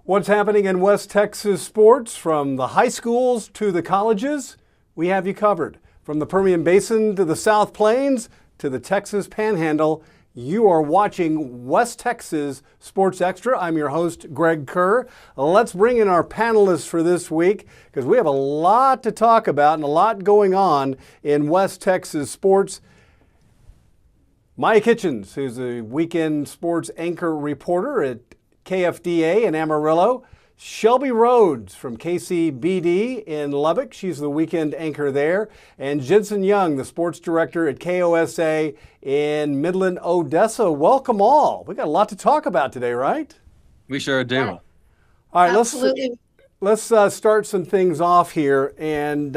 What's happening in West Texas sports, from the high schools to the colleges? We have you covered. From the Permian Basin to the South Plains to the Texas Panhandle, you are watching West Texas Sports Extra. I'm your host, Greg Kerr. Let's bring in our panelists for this week because we have a lot to talk about and a lot going on in West Texas sports. Maya Kitchens, who's a weekend sports anchor reporter at KFDA in Amarillo. Shelby Rhodes from KCBD in Lubbock. She's the weekend anchor there. And Jensen Young, the sports director at KOSA in Midland, Odessa. Welcome all. We got a lot to talk about today, right? We sure do. All right, let's start some things off here. And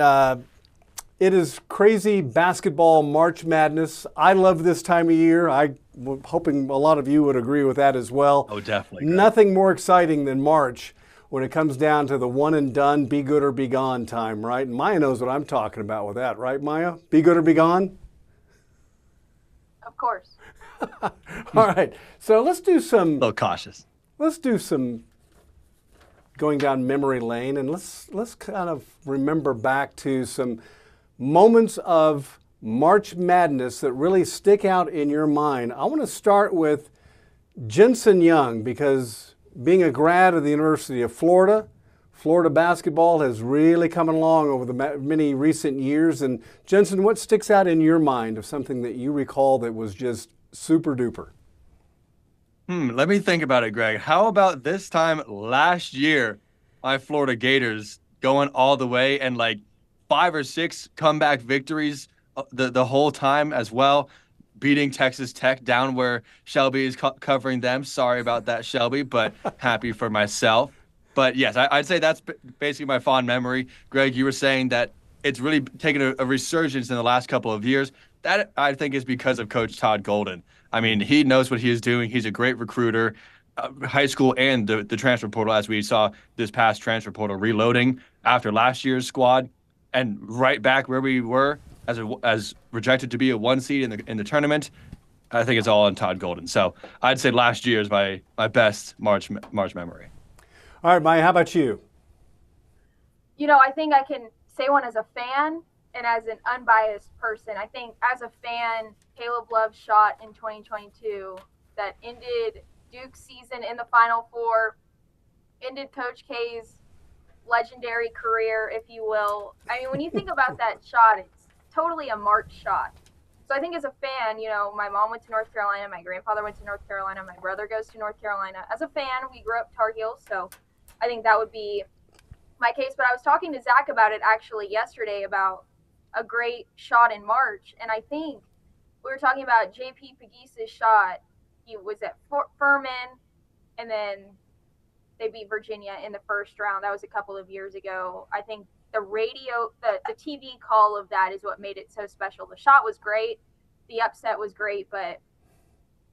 it is crazy basketball March Madness. I love this time of year. I'm hoping a lot of you would agree with that as well. Oh, definitely. Nothing more exciting than March when it comes down to the one and done, be good or be gone time, right? And Maya knows what I'm talking about with that, right, Maya? Be good or be gone? Of course. All right. So let's do some... A little cautious. Let's do some going down memory lane, and let's kind of remember back to some moments of March Madness that really stick out in your mind. I want to start with Jensen Young because being a grad of the University of Florida, Florida basketball has really come along over the many recent years. And Jensen, what sticks out in your mind of something that you recall that was just super duper? Let me think about it, Greg. How about this time last year, my Florida Gators going all the way and like 5 or 6 comeback victories the whole time as well, beating Texas Tech down where Shelby is covering them. Sorry about that, Shelby, but happy for myself. But yes, I'd say that's basically my fond memory. Greg, you were saying that it's really taken a resurgence in the last couple of years. That, I think, is because of Coach Todd Golden. I mean, he knows what he is doing. He's a great recruiter, high school and the transfer portal, as we saw this past transfer portal reloading after last year's squad, and right back where we were as rejected to be a 1 seed in the tournament. I think it's all on Todd Golden. So I'd say last year is my best March memory. All right, Maya, how about you? You know, I think I can say one as a fan and as an unbiased person. I think as a fan, Caleb Love's shot in 2022 that ended Duke's season in the Final Four, ended Coach K's legendary career, if you will. I mean, when you think about that shot, it's totally a March shot. So I think as a fan, you know, my mom went to North Carolina, my grandfather went to North Carolina, my brother goes to North Carolina. As a fan, we grew up Tar Heels, so I think that would be my case. But I was talking to Zach about it actually yesterday about a great shot in March, and I think we were talking about JP Pegues' shot. He was at Furman, and then they beat Virginia in the first round. That was a couple of years ago. I think the TV call of that is what made it so special. The shot was great. The upset was great. But,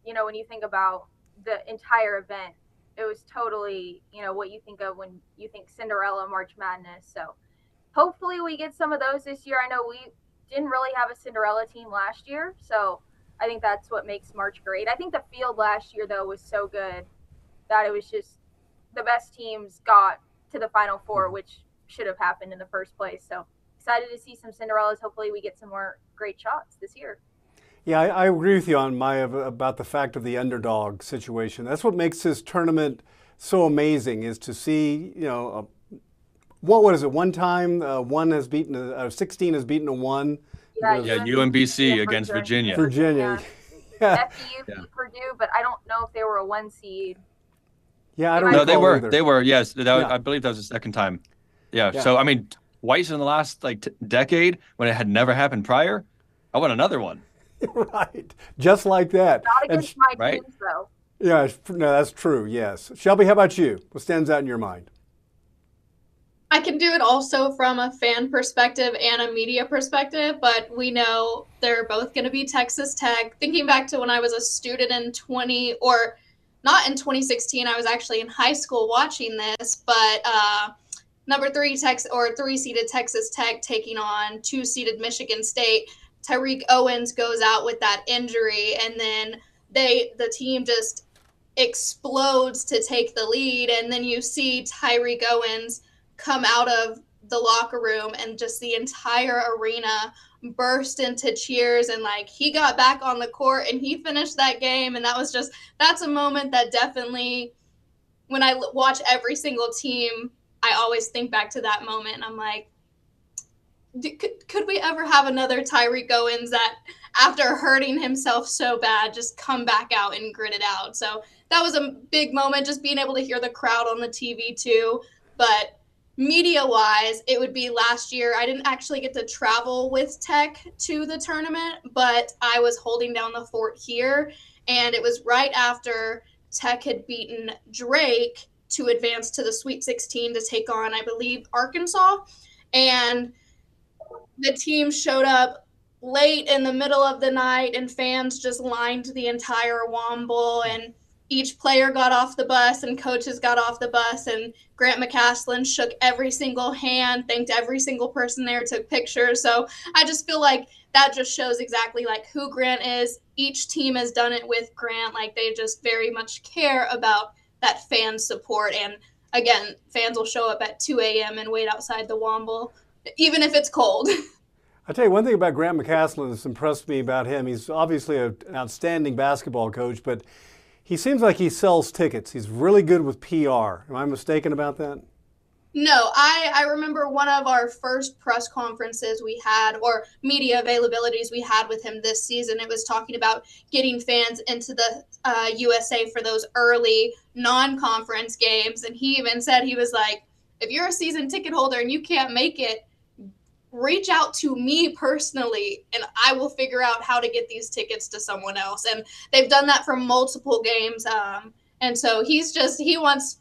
you know, when you think about the entire event, it was totally, you know, what you think of when you think Cinderella March Madness. So hopefully we get some of those this year. I know we didn't really have a Cinderella team last year. So I think that's what makes March great. I think the field last year, though, was so good that it was just the best teams got to the Final Four, which should have happened in the first place. So excited to see some Cinderellas. Hopefully we get some more great shots this year. Yeah, I agree with you on Maya about the fact of the underdog situation. That's what makes this tournament so amazing, is to see, you know, what is it? One time, 16 has beaten a 1. Yeah, UMBC against Virginia. Yeah. FU beat Purdue, but I don't know if they were a 1 seed. Yeah, I don't know. No, they were. Either. They were. Yes, I believe that was the second time. Yeah. So I mean, twice in the last decade when it had never happened prior. I want another one. Right. Just like that. Not against my teams, though. Yeah, no, that's true. Yes. Shelby, how about you? What stands out in your mind? I can do it also from a fan perspective and a media perspective, but we know they're both going to be Texas Tech. Thinking back to when I was a student in not in 2016, I was actually in high school watching this, but number 3-seeded Texas Tech taking on 2-seeded Michigan State. Tyreek Owens goes out with that injury, and then the team just explodes to take the lead, and then you see Tyree Goins come out of the locker room and just the entire arena burst into cheers, and like he got back on the court and he finished that game. And that's a moment that definitely, when I watch every single team, I always think back to that moment, and I'm like, could we ever have another Tyree Goins that, after hurting himself so bad, just come back out and grit it out? So that was a big moment, just being able to hear the crowd on the TV too. But media-wise, it would be last year. I didn't actually get to travel with Tech to the tournament, but I was holding down the fort here, and it was right after Tech had beaten Drake to advance to the Sweet 16 to take on, I believe, Arkansas. And the team showed up late in the middle of the night, and fans just lined the entire Womble, and each player got off the bus and coaches got off the bus, and Grant McCaslin shook every single hand, thanked every single person there, took pictures. So I just feel like that just shows exactly like who Grant is. Each team has done it with Grant. Like, they just very much care about that fan support. And again, fans will show up at 2 a.m. and wait outside the Womble, even if it's cold. I'll tell you one thing about Grant McCaslin that's impressed me about him. He's obviously an outstanding basketball coach, but he seems like he sells tickets. He's really good with PR. Am I mistaken about that? No, I remember one of our first press conferences we had, or media availabilities we had with him this season. It was talking about getting fans into the USA for those early non-conference games. And he even said, he was like, if you're a season ticket holder and you can't make it, reach out to me personally and I will figure out how to get these tickets to someone else. And they've done that for multiple games. And so he wants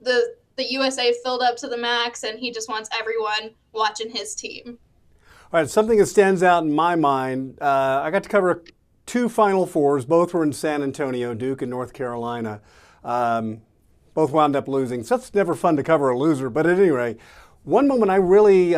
the USA filled up to the max, and he just wants everyone watching his team. All right, something that stands out in my mind, I got to cover 2 Final Fours. Both were in San Antonio, Duke and North Carolina. Both wound up losing. So it's never fun to cover a loser. But at any rate, one moment I really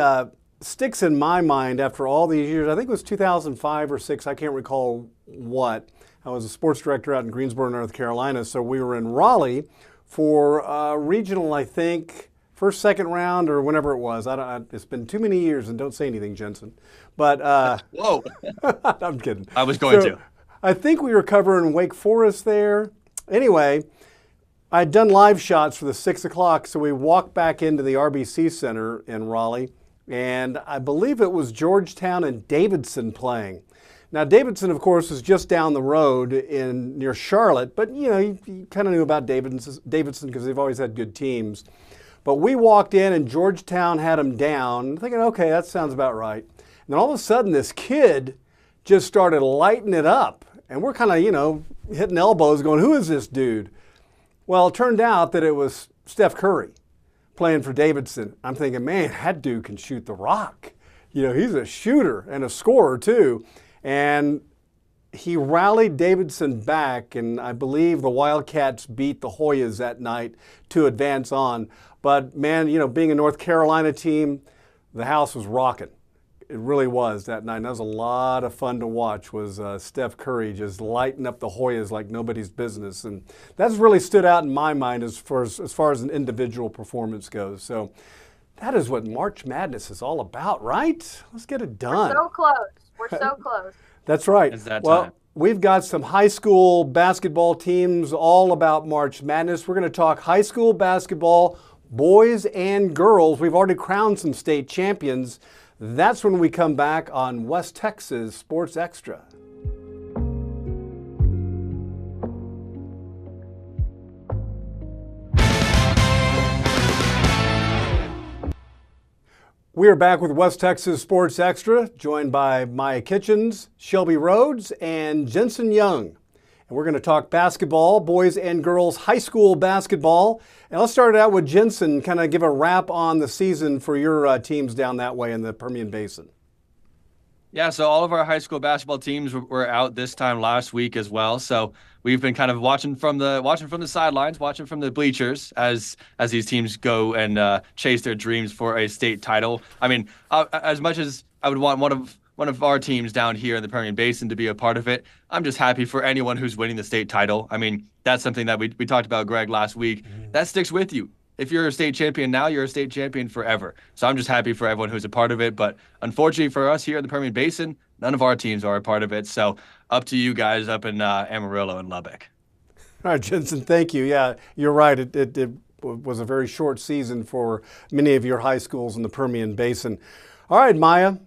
sticks in my mind after all these years, I think it was 2005 or 6, I can't recall what. I was a sports director out in Greensboro, North Carolina, so we were in Raleigh for regional, I think, first, second round, or whenever it was. It's been too many years, and don't say anything, Jensen. But whoa, I'm kidding. I was going to. I think we were covering Wake Forest there. Anyway, I'd done live shots for the 6 o'clock, so we walked back into the RBC Center in Raleigh, and I believe it was Georgetown and Davidson playing. Now, Davidson, of course, is just down the road near Charlotte, but, you know, you kind of knew about Davidson because they've always had good teams. But we walked in, and Georgetown had them down, thinking, okay, that sounds about right. And then all of a sudden, this kid just started lighting it up. And we're kind of, you know, hitting elbows going, who is this dude? Well, it turned out that it was Steph Curry playing for Davidson. I'm thinking, man, that dude can shoot the rock. You know, he's a shooter and a scorer, too. And he rallied Davidson back, and I believe the Wildcats beat the Hoyas that night to advance on. But, man, you know, being a North Carolina team, the house was rocking. It really was that night. And that was a lot of fun to watch, was Steph Curry just lighting up the Hoyas like nobody's business. And that's really stood out in my mind as far as an individual performance goes. So that is what March Madness is all about, right? Let's get it done. We're so close. We're so close. That's right. It's that well, time. We've got some high school basketball teams all about March Madness. We're going to talk high school basketball, boys and girls. We've already crowned some state champions. That's when we come back on West Texas Sports Extra. We are back with West Texas Sports Extra, joined by Maya Kitchens, Shelby Rhodes, and Jensen Young. And we're going to talk basketball, boys and girls high school basketball. And let's start out with Jensen, kind of give a wrap on the season for your teams down that way in the Permian Basin. Yeah, so all of our high school basketball teams were out this time last week as well. So we've been kind of watching from the sidelines, watching from the bleachers as these teams go and chase their dreams for a state title. I mean, as much as I would want one of one of our teams down here in the Permian Basin to be a part of it. I'm just happy for anyone who's winning the state title. I mean, that's something that we talked about, Greg, last week. That sticks with you. If you're a state champion now, you're a state champion forever. So I'm just happy for everyone who's a part of it. But unfortunately for us here in the Permian Basin, none of our teams are a part of it. So up to you guys up in Amarillo and Lubbock. All right, Jensen, thank you. Yeah, you're right. It was a very short season for many of your high schools in the Permian Basin. All right, Maya,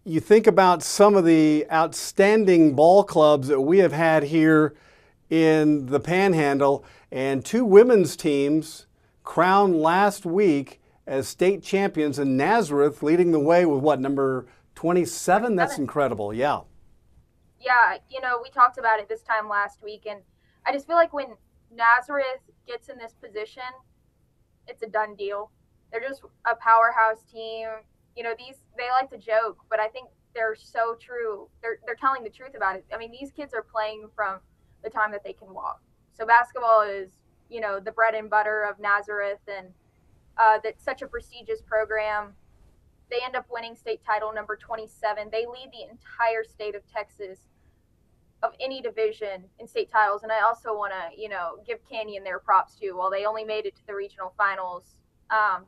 you think about some of the outstanding ball clubs that we have had here in the Panhandle, and 2 women's teams crowned last week as state champions, in Nazareth leading the way with what, number 27? That's incredible. Yeah. Yeah, we talked about it this time last week, and I just feel like when Nazareth gets in this position, it's a done deal. They're just a powerhouse team. They like to joke, but I think they're so true. They're telling the truth about it. I mean, these kids are playing from the time that they can walk. So basketball is, the bread and butter of Nazareth, and that's such a prestigious program. They end up winning state title number 27. They lead the entire state of Texas of any division in state titles. And I also want to, give Canyon their props too. While they only made it to the regional finals,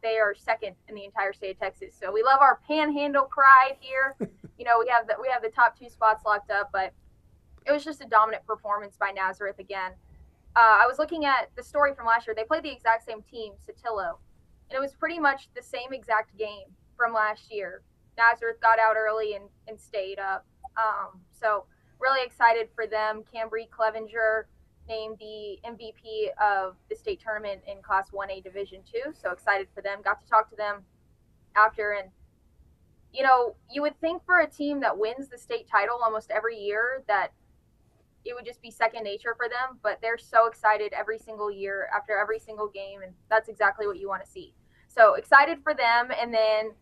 they are second in the entire state of Texas. So we love our Panhandle pride here. We have the top 2 spots locked up, but it was just a dominant performance by Nazareth again. I was looking at the story from last year. They played the exact same team, Sotillo, and it was pretty much the same exact game from last year. Nazareth got out early and stayed up. So really excited for them. Cambry Clevenger named the MVP of the state tournament in Class 1A Division 2. So excited for them. Got to talk to them after. And, you would think for a team that wins the state title almost every year that it would just be second nature for them. But they're so excited every single year after every single game. And that's exactly what you want to see. So excited for them. And then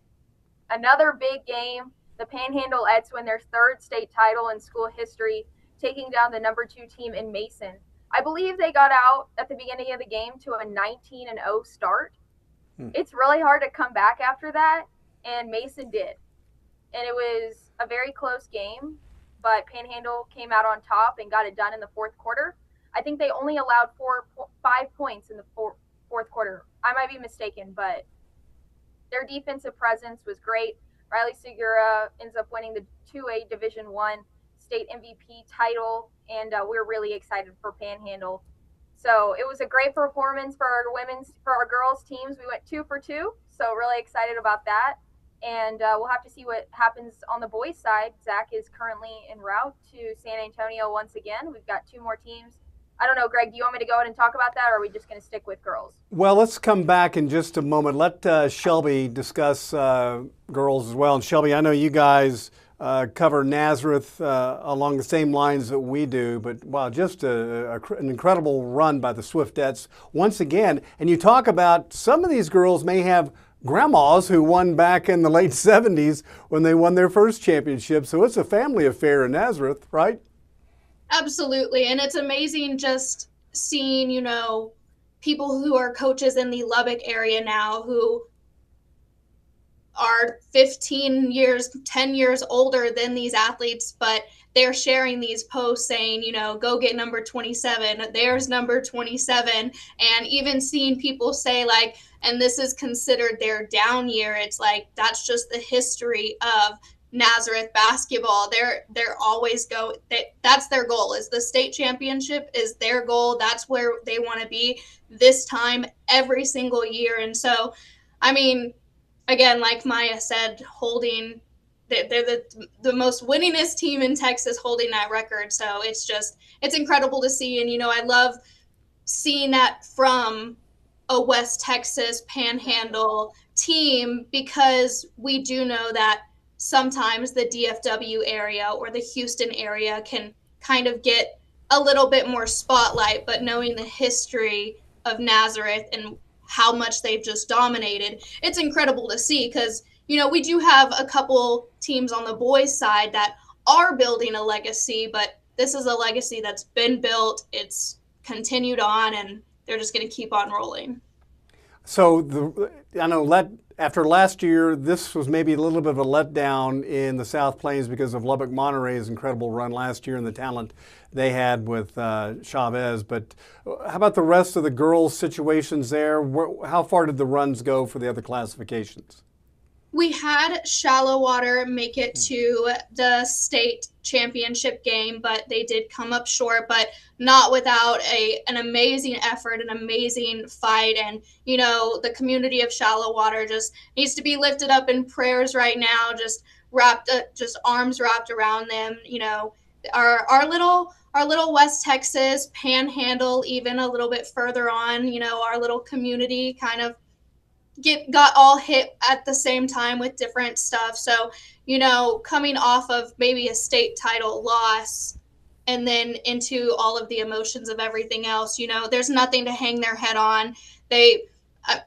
another big game, the Panhandle Eds win their 3rd state title in school history, taking down the number 2 team in Mason. I believe they got out at the beginning of the game to a 19-0 start. It's really hard to come back after that, and Mason did. And it was a very close game, but Panhandle came out on top and got it done in the 4th quarter. I think they only allowed 5 points in the fourth quarter. I might be mistaken, but their defensive presence was great. Riley Segura ends up winning the 2A Division 1 state MVP title, and we're really excited for Panhandle. So it was a great performance for our girls teams. We went 2 for 2, so really excited about that. And we'll have to see what happens on the boys' side. Zach is currently en route to San Antonio once again. We've got 2 more teams. I don't know, Greg, do you want me to go ahead and talk about that, or are we just going to stick with girls? Well, let's come back in just a moment. Let Shelby discuss girls as well. And Shelby, I know you guys cover Nazareth along the same lines that we do, but wow, just an incredible run by the Swiftettes once again. And you talk about some of these girls may have grandmas who won back in the late 70s when they won their first championship. So it's a family affair in Nazareth, right? Absolutely. And it's amazing just seeing, people who are coaches in the Lubbock area now who are 15 years, 10 years older than these athletes, but they're sharing these posts saying, go get number 27, there's number 27. And even seeing people say and this is considered their down year. It's that's just the history of Nazareth basketball. They're always that's their goal, is the state championship is their goal. That's where they want to be this time every single year. And so, I mean, again, like Maya said, they're the most winningest team in Texas, holding that record. So it's incredible to see. And, I love seeing that from a West Texas Panhandle team, because we do know that sometimes the DFW area or the Houston area can kind of get a little bit more spotlight, but knowing the history of Nazareth and how much they've just dominated, it's incredible to see, because, we do have a couple teams on the boys' side that are building a legacy, but this is a legacy that's been built, it's continued on, and they're just going to keep on rolling. So I know after last year, this was maybe a little bit of a letdown in the South Plains because of Lubbock Monterey's incredible run last year and the talent they had with Chavez. But how about the rest of the girls' situations there? How far did the runs go for the other classifications? We had Shallow Water make it to the state championship game, but they did come up short, but not without an amazing effort, an amazing fight. And, the community of Shallow Water just needs to be lifted up in prayers right now, just arms wrapped around them. Our little West Texas Panhandle, even a little bit further on, our little community kind of got all hit at the same time with different stuff. So, coming off of maybe a state title loss and then into all of the emotions of everything else, there's nothing to hang their head on.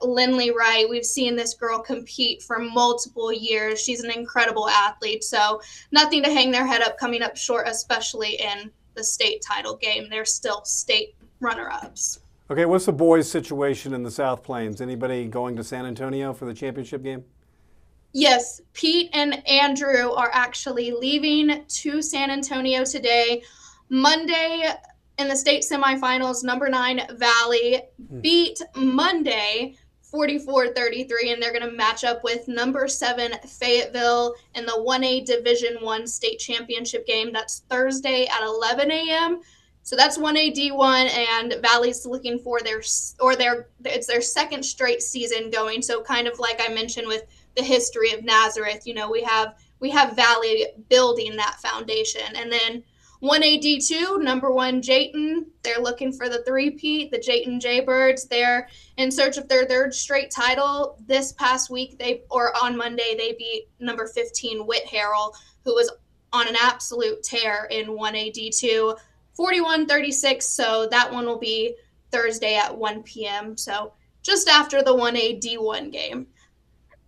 Lindley Wright, we've seen this girl compete for multiple years. She's an incredible athlete. So nothing to hang their head up coming up short, especially in the state title game. They're still state runner-ups. Okay, what's the boys' situation in the South Plains? Anybody going to San Antonio for the championship game? Yes, Pete and Andrew are actually leaving to San Antonio today. Monday in the state semifinals, number 9 Valley beat Monday 44-33, and they're going to match up with number 7 Fayetteville in the 1A Division I state championship game. That's Thursday at 11 a.m. So that's 1A D1, and Valley's looking for it's their second straight season going. So kind of like I mentioned with the history of Nazareth, we have Valley building that foundation. And then 1A D2, number 1 Jayton, they're looking for the three-peat, the Jayton Jaybirds. They're in search of their third straight title. This past week, on Monday, they beat number 15 Whit Harrell, who was on an absolute tear in 1A D2. 41-36, so that one will be Thursday at 1 p.m., so just after the 1A D1 game.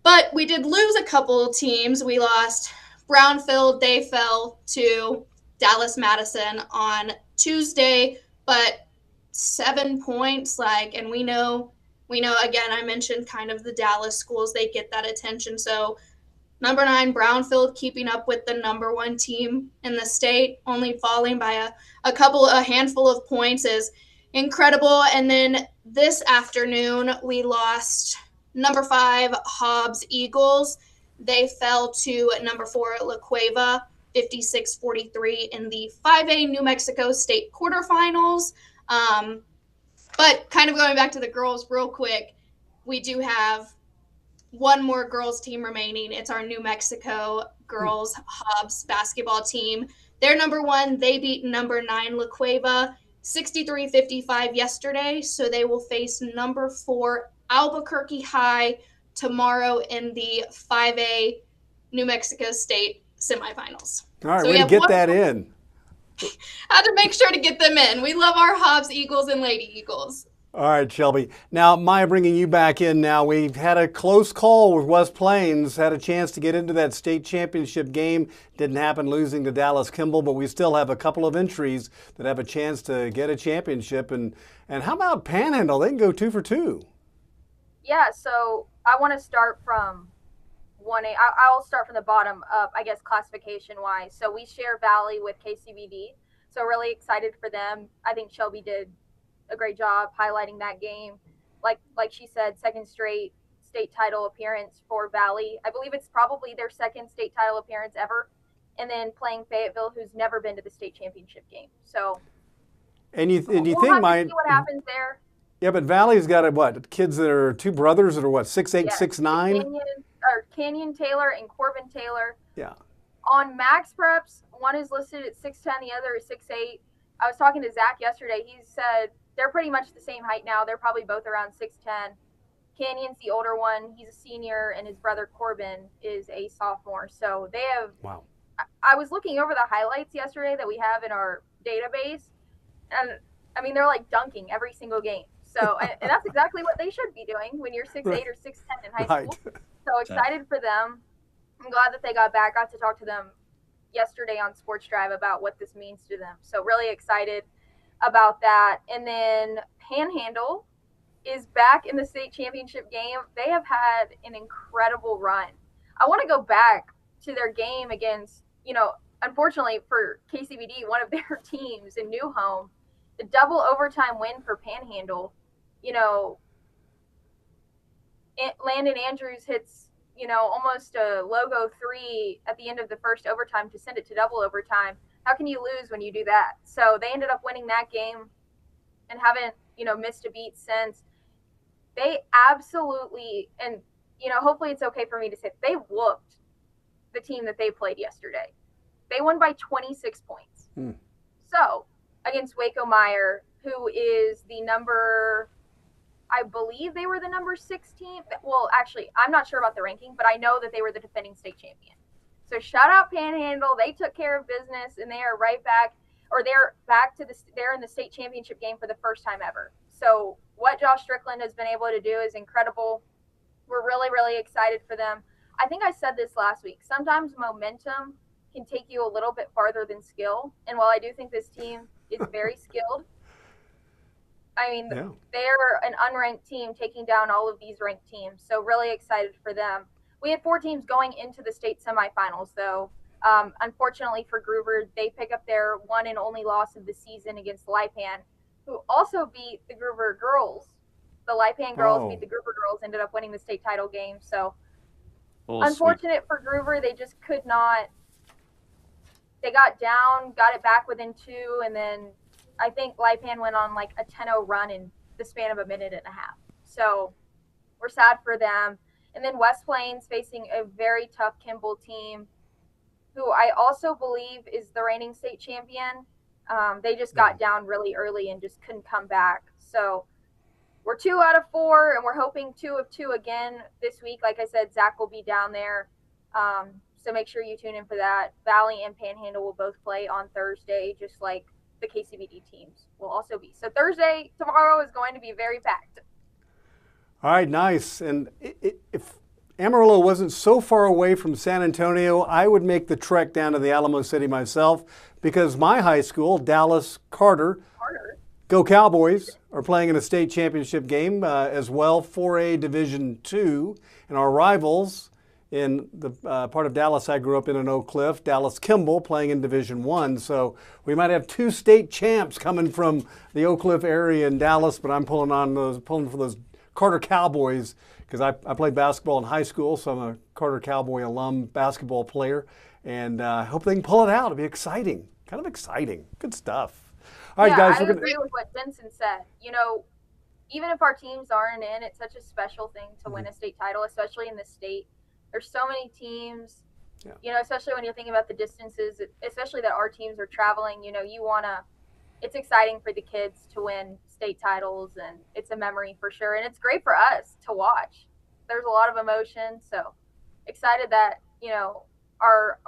But we did lose a couple teams. We lost Brownfield. They fell to Dallas Madison on Tuesday, but 7 points, and we know, again, I mentioned kind of the Dallas schools, they get that attention, so number 9, Brownfield, keeping up with the number 1 team in the state, only falling by a handful of points is incredible. And then this afternoon, we lost number 5, Hobbs Eagles. They fell to number 4, La Cueva, 56-43 in the 5A New Mexico State quarterfinals. But kind of going back to the girls real quick, we do have one more girls team remaining. It's our New Mexico girls Hobbs basketball team. They're number 1. They beat number 9 La Cueva 63-55 yesterday. So they will face number 4 Albuquerque High tomorrow in the 5A New Mexico State semifinals. All right, so way to get that in. Had to make sure to get them in. We love our Hobbs Eagles and Lady Eagles. All right, Shelby. Now, Maya, bringing you back in now. We've had a close call with West Plains, had a chance to get into that state championship game. Didn't happen, losing to Dallas Kimball, but we still have a couple of entries that have a chance to get a championship. And how about Panhandle? They can go 2 for 2. Yeah, so I want to start from 1A. I'll start from the bottom up, I guess, classification-wise. So we share Valley with KCBD, so really excited for them. I think Shelby did a great job highlighting that game. Like she said, second straight state title appearance for Valley. I believe it's probably their second state title appearance ever. And then playing Fayetteville, who's never been to the state championship game. So and you we'll think have to see what happens there. Yeah, but Valley's got kids that are 2 brothers that are 6'8", 6'9"? Canyon Taylor and Corbin Taylor. Yeah. On Max Preps, one is listed at 6'10", the other is 6'8". I was talking to Zach yesterday. He said they're pretty much the same height now. They're probably both around 6'10". Canyon's the older one. He's a senior, and his brother Corbin is a sophomore. So they have – wow. I was looking over the highlights yesterday that we have in our database, and, I mean, they're like dunking every single game. So and that's exactly what they should be doing when you're 6'8" or 6'10" in high school. So excited for them. I'm glad that they got back. Got to talk to them yesterday on Sports Drive about what this means to them. So really excited about that. And then Panhandle, is back in the state championship game. They have had an incredible run. I want to go back to their game against, unfortunately for KCBD, one of their teams in New Home, the double overtime win for Panhandle. Landon Andrews hits, almost a logo 3 at the end of the first overtime to send it to double overtime. How can you lose when you do that? So they ended up winning that game and haven't, missed a beat since. They absolutely, and, hopefully it's okay for me to say, they whooped the team that they played yesterday. They won by 26 points. So against Waco Meyer, who is the number, I believe they were the number 16. Well, actually, I'm not sure about the ranking, but I know that they were the defending state champion. So shout out Panhandle. They took care of business, and they are right back, or they're back to they're in the state championship game for the first time ever. So what Josh Strickland has been able to do is incredible. We're really, really excited for them. I think I said this last week. Sometimes momentum can take you a little bit farther than skill. And while I do think this team is very skilled, I mean, they're an unranked team taking down all of these ranked teams. So really excited for them. We had 4 teams going into the state semifinals, though. Unfortunately for Groover, they pick up their one and only loss of the season against Lipan, who also beat the Groover girls. The Lipan girls beat the Groover girls, ended up winning the state title game. So unfortunate for Groover, they just could not. They got down, got it back within 2, and then I think Lipan went on like a 10-0 run in the span of a minute and a half. So we're sad for them. And then West Plains facing a very tough Kimball team, who I also believe is the reigning state champion. They just got down really early and just couldn't come back. So we're 2 out of 4, and we're hoping 2 of 2 again this week. Like I said, Zach will be down there. So make sure you tune in for that. Valley and Panhandle will both play on Thursday, just like the KCBD teams will also be. So Thursday, tomorrow, is going to be very packed. All right, nice. And if Amarillo wasn't so far away from San Antonio, I would make the trek down to the Alamo City myself, because my high school, Dallas Carter, Go Cowboys, are playing in a state championship game as well, 4A Division II. And our rivals in the part of Dallas I grew up in Oak Cliff, Dallas Kimball, playing in Division I. So we might have 2 state champs coming from the Oak Cliff area in Dallas, but I'm pulling for those Carter Cowboys, because I played basketball in high school, so I'm a Carter Cowboy alum basketball player, and I hope they can pull it out. It'll be exciting, kind of exciting. Good stuff. All right, guys. I agree with what Vincent said. Even if our teams aren't in, it's such a special thing to win a state title, especially in the state. There's so many teams, especially when you're thinking about the distances, especially that our teams are traveling, it's exciting for the kids to win state titles, and it's a memory for sure. And it's great for us to watch. There's a lot of emotion. So excited that, our,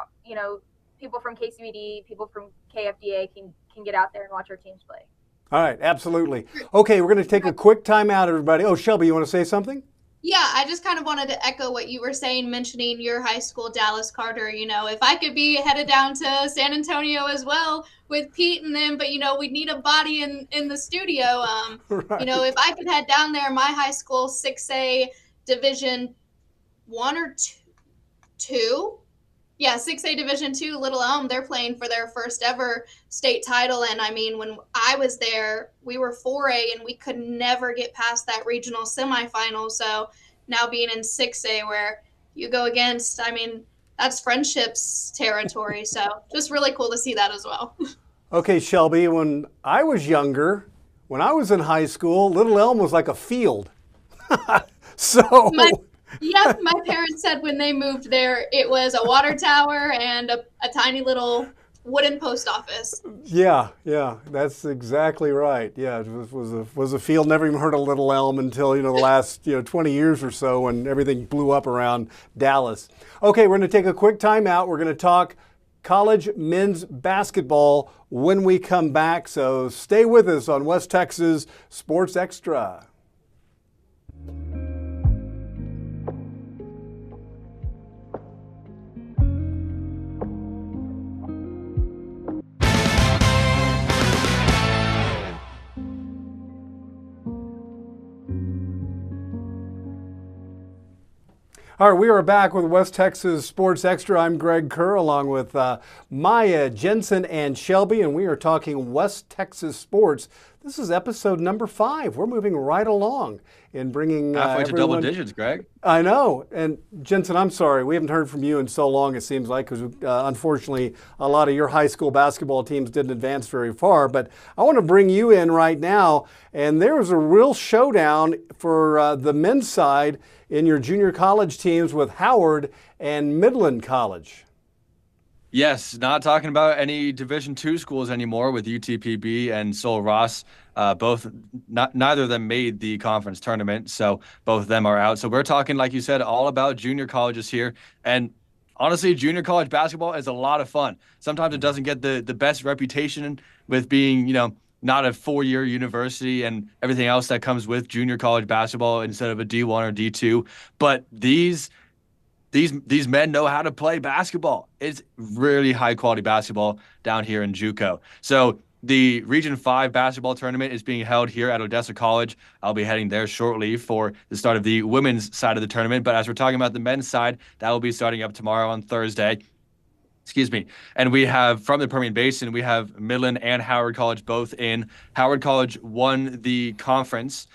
people from KCBD, people from KFDA can get out there and watch our teams play. All right. Absolutely. Okay. We're going to take a quick time out, everybody. Oh, Shelby, you want to say something? Yeah, I just kind of wanted to echo what you were saying, mentioning your high school, Dallas Carter. If I could be headed down to San Antonio as well with Pete and them, but, we need a body in the studio. Right. If I could head down there, my high school, 6A Division 1 or 2. Yeah, 6A Division 2, Little Elm, they're playing for their first ever state title. And I mean, when I was there, we were 4A and we could never get past that regional semifinal. So now being in 6A, where you go against, that's friendships territory. So just really cool to see that as well. Okay, Shelby, when I was younger, when I was in high school, Little Elm was like a field. So... Yep, my parents said when they moved there, it was a water tower and a tiny little wooden post office. Yeah, that's exactly right. Yeah, it was a field. Never even heard of Little Elm until the last 20 years or so, when everything blew up around Dallas. Okay, we're going to take a quick time out. We're going to talk college men's basketball when we come back. So stay with us on West Texas Sports Extra. All right, we are back with West Texas Sports Extra. I'm Greg Kerr along with Maya, Jensen, and Shelby, and we are talking West Texas sports. This is episode number 5. We're moving right along in bringing halfway to everyone... double digits, Greg. I know. And Jensen, I'm sorry. We haven't heard from you in so long, it seems like, because unfortunately a lot of your high school basketball teams didn't advance very far. But I want to bring you in right now. And there was a real showdown for the men's side in your junior college teams with Howard and Midland College. Yes, not talking about any Division II schools anymore with UTPB and Sol Ross. Neither of them made the conference tournament, so both of them are out. So we're talking, like you said, all about junior colleges here. And honestly, junior college basketball is a lot of fun. Sometimes it doesn't get the best reputation with being, not a 4-year university and everything else that comes with junior college basketball instead of a D1 or D2. But these men know how to play basketball. It's really high quality basketball down here in JUCO. So the Region 5 basketball tournament is being held here at Odessa College. I'll be heading there shortly for the start of the women's side of the tournament. But as we're talking about the men's side, that will be starting up tomorrow on Thursday. Excuse me. And we have, from the Permian Basin, we have Midland and Howard College both in. Howard College won the conference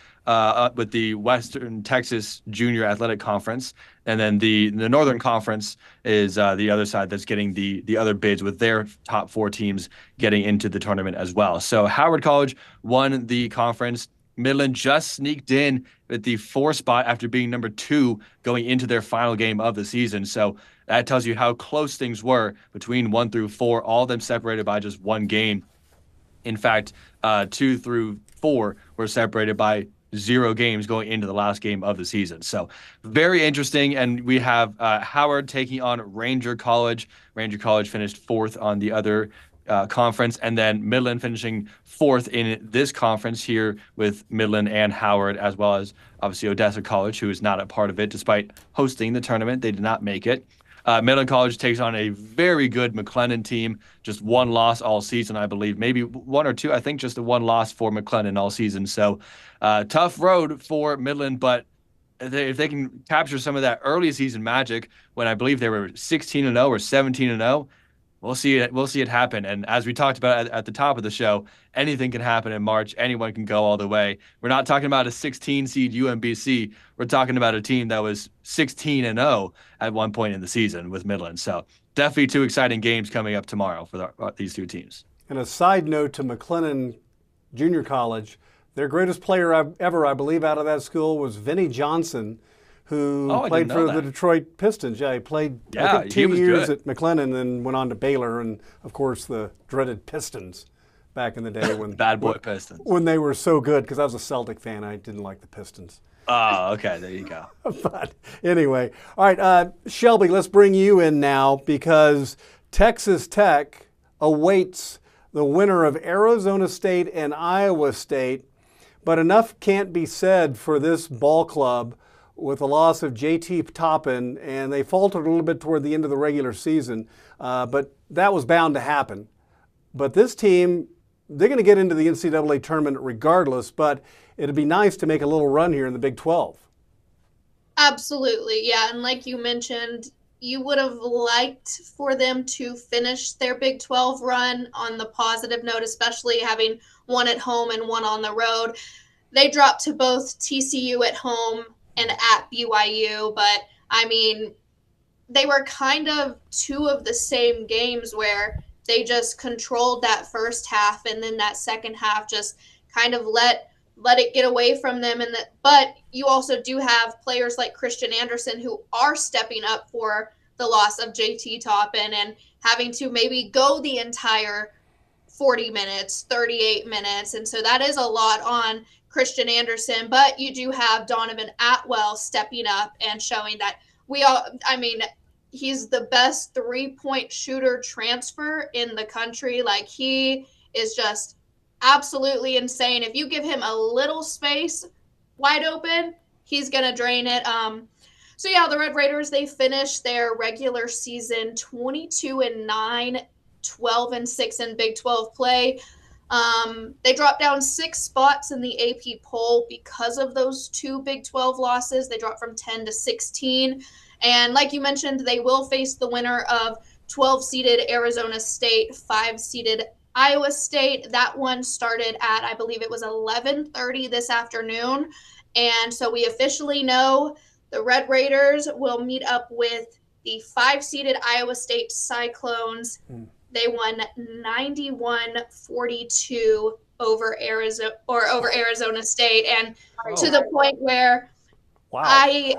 with the Western Texas Junior Athletic Conference. And then the Northern Conference is the other side that's getting the other bids, with their top 4 teams getting into the tournament as well. So Howard College won the conference. Midland just sneaked in at the 4 spot after being number 2 going into their final game of the season. So that tells you how close things were between 1 through 4, all of them separated by just 1 game. In fact, 2 through 4 were separated by 0 games going into the last game of the season. So very interesting. And we have Howard taking on Ranger College. Ranger College finished 4th on the other conference, and then Midland finishing 4th in this conference here with Midland and Howard, as well as obviously Odessa College, who is not a part of it despite hosting the tournament. They did not make it. Midland College takes on a very good McLennan team, just 1 loss all season, I believe. Maybe 1 or 2. I think just a 1 loss for McLennan all season. So tough road for Midland, but if they can capture some of that early season magic, when I believe they were 16-0 or 17-0, we'll see it happen. And as we talked about at the top of the show, anything can happen in March. Anyone can go all the way. We're not talking about a 16 seed UMBC. We're talking about a team that was 16-0 at one point in the season with Midland. So definitely 2 exciting games coming up tomorrow for these 2 teams. And a side note to McLennan Junior College, their greatest player ever, I believe, out of that school was Vinnie Johnson, who played for the Detroit Pistons. Yeah, he played I think 2 years at McLennan and then went on to Baylor and, of course, the dreaded Pistons back in the day when bad boy Pistons. When they were so good, because I was a Celtic fan. I didn't like the Pistons. Oh, okay. There you go. But anyway, all right, Shelby, let's bring you in now because Texas Tech awaits the winner of Arizona State and Iowa State. But enough can't be said for this ball club with the loss of J.T. Toppin, and they faltered a little bit toward the end of the regular season, but that was bound to happen. But this team, they're going to get into the NCAA tournament regardless, but it'd be nice to make a little run here in the Big 12. Absolutely, yeah, and like you mentioned, you would have liked for them to finish their Big 12 run on the positive note, especially having 1 at home and 1 on the road. They dropped to both TCU at home and at BYU, but I mean, they were kind of 2 of the same games where they just controlled that first half, and then that second half just kind of let it get away from them. But you also do have players like Christian Anderson who are stepping up for the loss of JT Toppin and having to maybe go the entire 40 minutes, 38 minutes. And so that is a lot on Christian Anderson, but you do have Donovan Atwell stepping up and showing that he's the best 3-point shooter transfer in the country. Like, he is just absolutely insane. If you give him a little space wide open, he's going to drain it. So yeah, the Red Raiders, they finished their regular season 22-9, 12-6 in Big 12 play. They dropped down 6 spots in the AP poll because of those 2 Big 12 losses. They dropped from 10 to 16. And like you mentioned, they will face the winner of 12-seeded Arizona State, 5-seeded Iowa State. That one started at, I believe it was 11:30 this afternoon. And so we officially know the Red Raiders will meet up with the 5-seeded Iowa State Cyclones. They won 91-42 over Arizona State, and to the point where Wow. I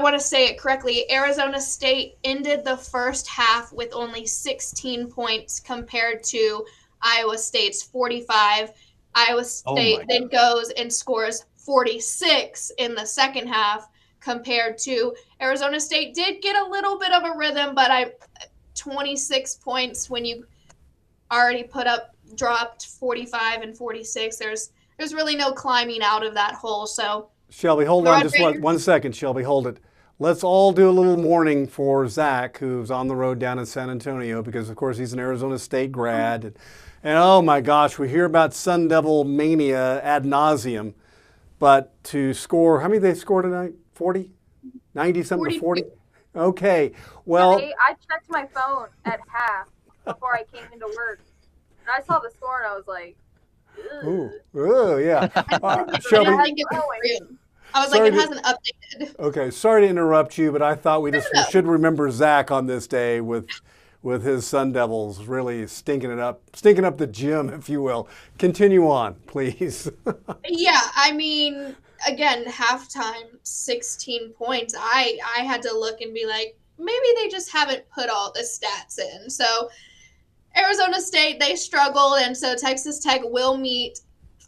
want to say it correctly, Arizona State ended the first half with only 16 points compared to Iowa State's 45. Iowa State then goes and scores 46 in the second half compared to Arizona State did get a little bit of a rhythm, but 26 points when you already dropped 45 and 46. There's really no climbing out of that hole. So Shelby, hold on just 1 second. Shelby, hold it. Let's all do a little mourning for Zach, who's on the road down in San Antonio, because of course he's an Arizona State grad. And oh my gosh, we hear about Sun Devil mania ad nauseum. But to score, how many did they score tonight? 40? 90 something to 40? Okay. Well, I checked my phone at half before I came into work. And I saw the score and I was like, yeah. Shelby, I was like, it to, hasn't updated. Okay, sorry to interrupt you, but I thought we should remember Zach on this day with his Sun Devils really stinking up the gym, if you will. Continue on, please. Yeah, I mean, again, halftime, 16 points. I had to look and be like, maybe they just haven't put all the stats in. So Arizona State, they struggled, and so Texas Tech will meet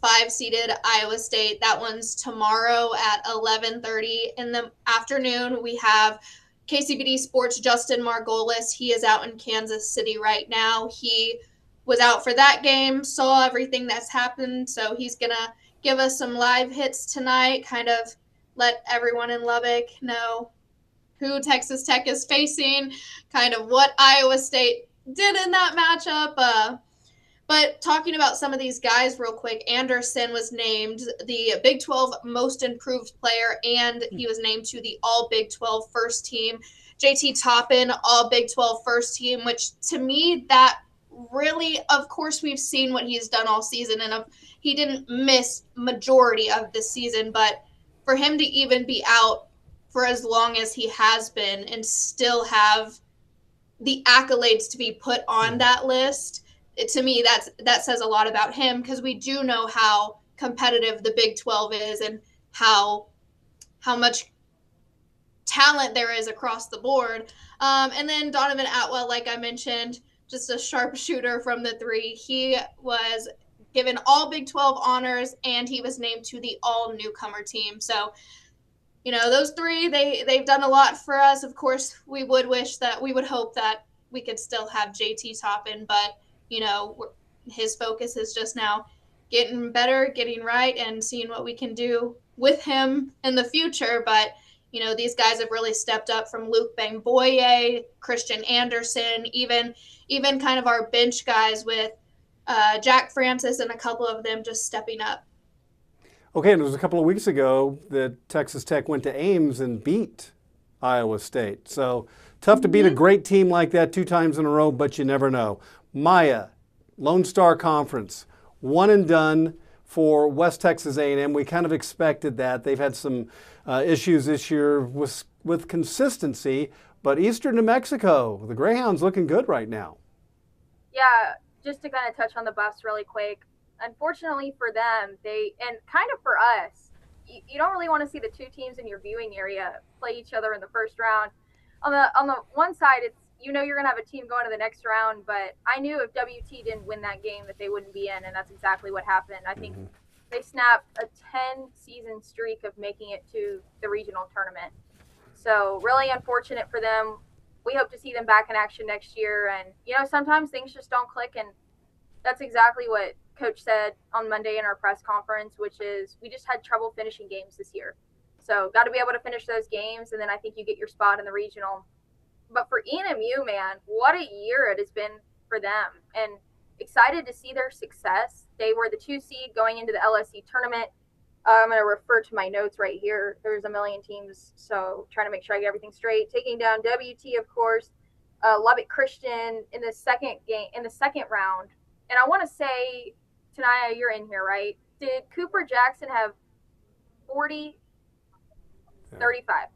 5-seeded Iowa State. That one's tomorrow at 11:30 in the afternoon. We have KCBD Sports' Justin Margolis. He is out in Kansas City right now. He was out for that game, saw everything that's happened, so he's going to give us some live hits tonight, kind of let everyone in Lubbock know who Texas Tech is facing, kind of what Iowa State did in that matchup. But talking about some of these guys real quick, Anderson was named the Big 12 Most Improved Player, and he was named to the All Big 12 First Team. JT Toppin, All Big 12 First Team, which to me, that really, of course, we've seen what he's done all season, and he didn't miss majority of the season, but for him to even be out for as long as he has been and still have the accolades to be put on that list, to me, that says a lot about him, because we do know how competitive the Big 12 is and how much talent there is across the board. And then Donovan Atwell, like I mentioned, just a sharpshooter from the three. He was given all Big 12 honors, and he was named to the all newcomer team. So, those three, they've done a lot for us. Of course, we would hope that we could still have JT Toppin, but his focus is just now getting better, getting right, and seeing what we can do with him in the future. But, these guys have really stepped up, from Luke Bangboye, Christian Anderson, even kind of our bench guys with Jack Francis and a couple of them just stepping up. Okay, and it was a couple of weeks ago that Texas Tech went to Ames and beat Iowa State. So tough to beat a great team like that 2 times in a row, but you never know. Maya, Lone Star Conference, one and done for West Texas A&M. We kind of expected that. They've had some issues this year with consistency, but Eastern New Mexico, the Greyhounds looking good right now. Yeah, just to kind of touch on the Buffs really quick. Unfortunately for them, and kind of for us, you don't really want to see the two teams in your viewing area play each other in the first round. On the one side, it's you're going to have a team going to the next round, but I knew if WT didn't win that game that they wouldn't be in, and that's exactly what happened. I think they snapped a 10-season streak of making it to the regional tournament. So really unfortunate for them. We hope to see them back in action next year, and sometimes things just don't click, and that's exactly what Coach said on Monday in our press conference, which is we just had trouble finishing games this year. So got to be able to finish those games, and then I think you get your spot in the regional. But for EMU, man, what a year it has been for them. And excited to see their success. They were the 2 seed going into the LSC tournament. I'm going to refer to my notes right here. There's a million teams, so trying to make sure I get everything straight. Taking down WT, of course, Lubbock Christian in the second round. And I want to say, Tanaya, you're in here, right? Did Cooper Jackson have 40? Yeah. 35.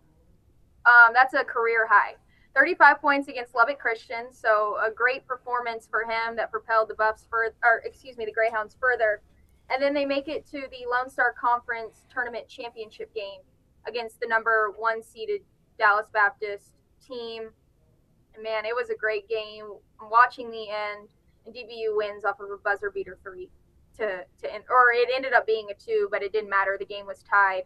That's a career high. 35 points against Lubbock Christian, so a great performance for him that propelled the the Greyhounds further. And then they make it to the Lone Star Conference Tournament Championship game against the number 1 seeded Dallas Baptist team. And man, it was a great game. I'm watching the end, and DBU wins off of a buzzer beater 3 to end, or it ended up being a 2, but it didn't matter. The game was tied.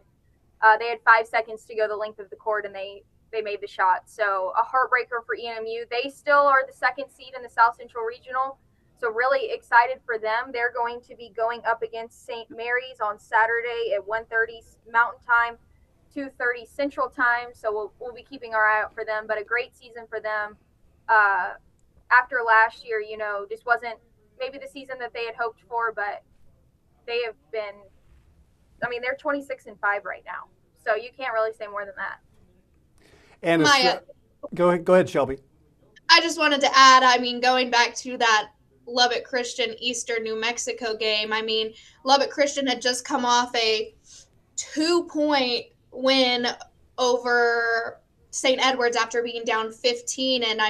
They had 5 seconds to go the length of the court, and they made the shot. So a heartbreaker for ENMU. They still are the 2nd seed in the South Central Regional. So really excited for them. They're going to be going up against St. Mary's on Saturday at 1:30 Mountain Time, 2:30 Central Time. So we'll be keeping our eye out for them. But a great season for them. After last year, just wasn't maybe the season that they had hoped for, but they have been. I mean, they're 26-5 right now. So you can't really say more than that. And go ahead, Shelby. I just wanted to add, going back to that Lubbock Christian Eastern New Mexico game, Lubbock Christian had just come off a 2-point win over St. Edwards after being down 15. And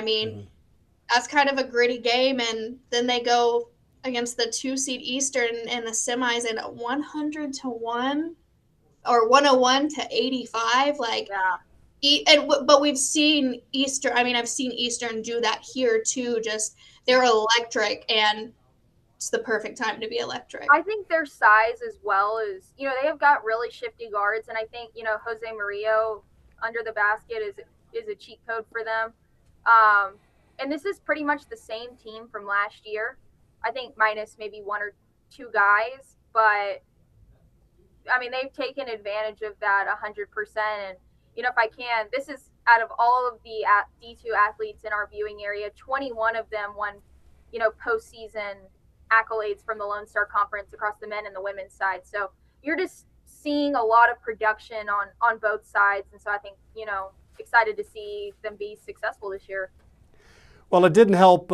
that's kind of a gritty game. And then they go against the 2 seed Eastern in the semis and 100-1 or 101-85. But we've seen Eastern. I've seen Eastern do that here too. Just they're electric, and it's the perfect time to be electric. I think their size as well is, they have got really shifty guards, and I think Jose Murillo under the basket is a cheat code for them. And this is pretty much the same team from last year. I think minus maybe 1 or 2 guys, but they've taken advantage of that 100%. And if I can, this is out of all of the D2 athletes in our viewing area, 21 of them won, postseason accolades from the Lone Star Conference across the men and the women's side. So you're just seeing a lot of production on both sides. And so I think, excited to see them be successful this year. Well, it didn't help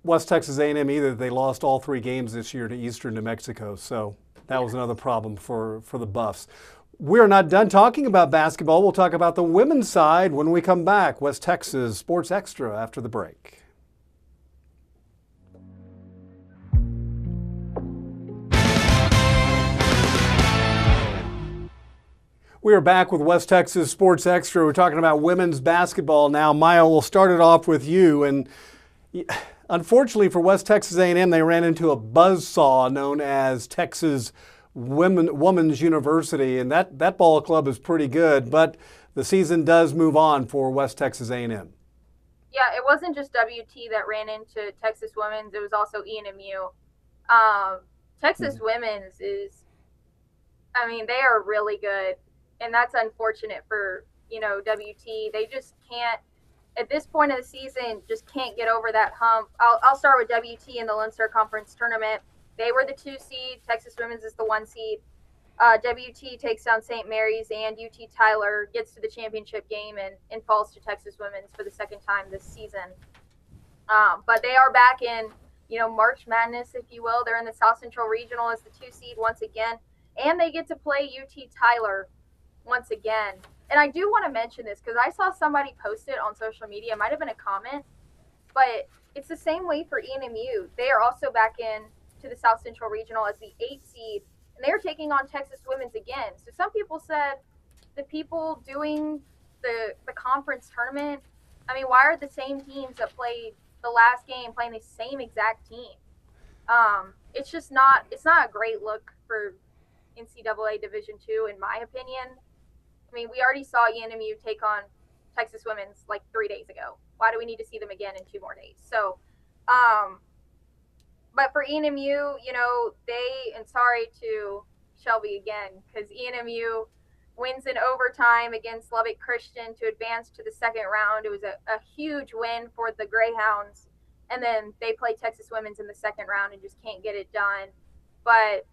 West Texas A&M either. They lost all 3 games this year to Eastern New Mexico. So that was another problem for the Buffs. We're not done talking about basketball. We'll talk about the women's side when we come back. West Texas Sports Extra after the break. We are back with West Texas Sports Extra. We're talking about women's basketball now. Maya, we'll start it off with you. And unfortunately for West Texas A&M, they ran into a buzzsaw known as Texas Women's University, and that ball club is pretty good, but the season does move on for West Texas A&M. Yeah, it wasn't just WT that ran into Texas Women's, it was also ENMU. Texas Women's is, they are really good, and that's unfortunate for, WT. They just can't, at this point of the season, just can't get over that hump. I'll start with WT in the Lone Star Conference Tournament. They were the 2 seed. Texas Women's is the 1 seed. WT takes down St. Mary's, and UT Tyler gets to the championship game and falls to Texas Women's for the 2nd time this season. But they are back in, March Madness, if you will. They're in the South Central Regional as the 2 seed once again, and they get to play UT Tyler once again. And I do want to mention this because I saw somebody post it on social media. It might have been a comment, but it's the same way for ENMU. They are also back in to the South Central Regional as the 8th seed, and they're taking on Texas Women's again. So some people said the people doing the conference tournament, why are the same teams that played the last game playing the same exact team? It's just not a great look for NCAA Division II, in my opinion. We already saw ENMU take on Texas Women's like 3 days ago. Why do we need to see them again in 2 more days? So, but for ENMU, and sorry to Shelby again, because ENMU wins in overtime against Lubbock Christian to advance to the 2nd round. It was a huge win for the Greyhounds. And then they play Texas Women's in the 2nd round and just can't get it done. But,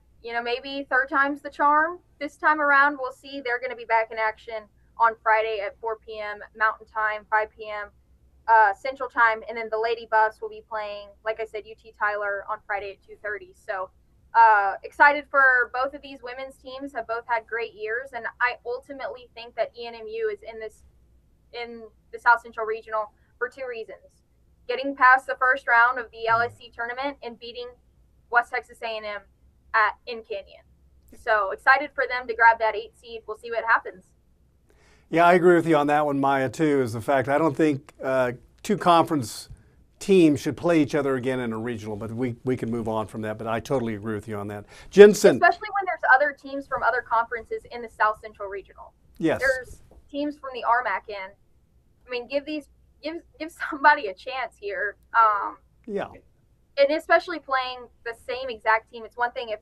maybe third time's the charm. This time around, we'll see. They're going to be back in action on Friday at 4 p.m. Mountain Time, 5 p.m. Central Time, and then the Lady Buffs will be playing, like I said, UT Tyler on Friday at 2:30. So excited for both of these women's teams. Have both had great years, and I ultimately think that ENMU is in the South Central Regional for two reasons: getting past the first round of the LSC tournament and beating West Texas A&M in Canyon. So excited for them to grab that 8 seed. We'll see what happens. Yeah, I agree with you on that one, Maya, too, is the fact I don't think two conference teams should play each other again in a regional, but we can move on from that. But I totally agree with you on that. Jensen. Especially when there's other teams from other conferences in the South Central Regional. Yes. There's teams from the RMAC in. I mean, give somebody a chance here. Yeah. And especially playing the same exact team. It's one thing if,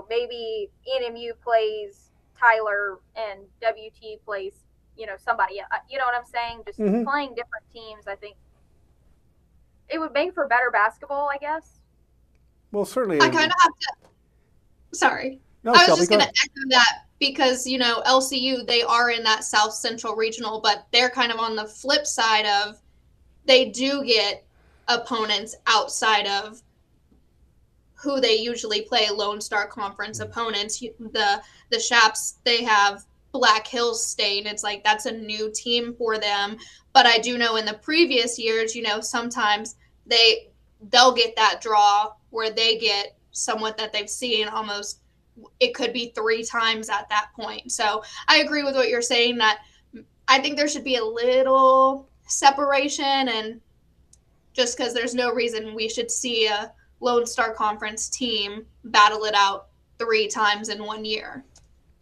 maybe ENMU plays Tyler and WT plays, somebody. You know what I'm saying? Just playing different teams, I think it would make for better basketball, I guess. Well, certainly. I kind of have to. Sorry. No, I was Shelby, just going to echo that because, LCU, they are in that South Central Regional, but they're kind of on the flip side of they do get opponents outside of who they usually play, Lone Star Conference opponents. The Shaps, they have Black Hills State. It's like that's a new team for them. But I do know in the previous years, sometimes they'll get that draw where they get someone that they've seen almost, it could be 3 times at that point. So I agree with what you're saying, that I think there should be a little separation, and just because there's no reason we should see a Lone Star Conference team battle it out 3 times in 1 year.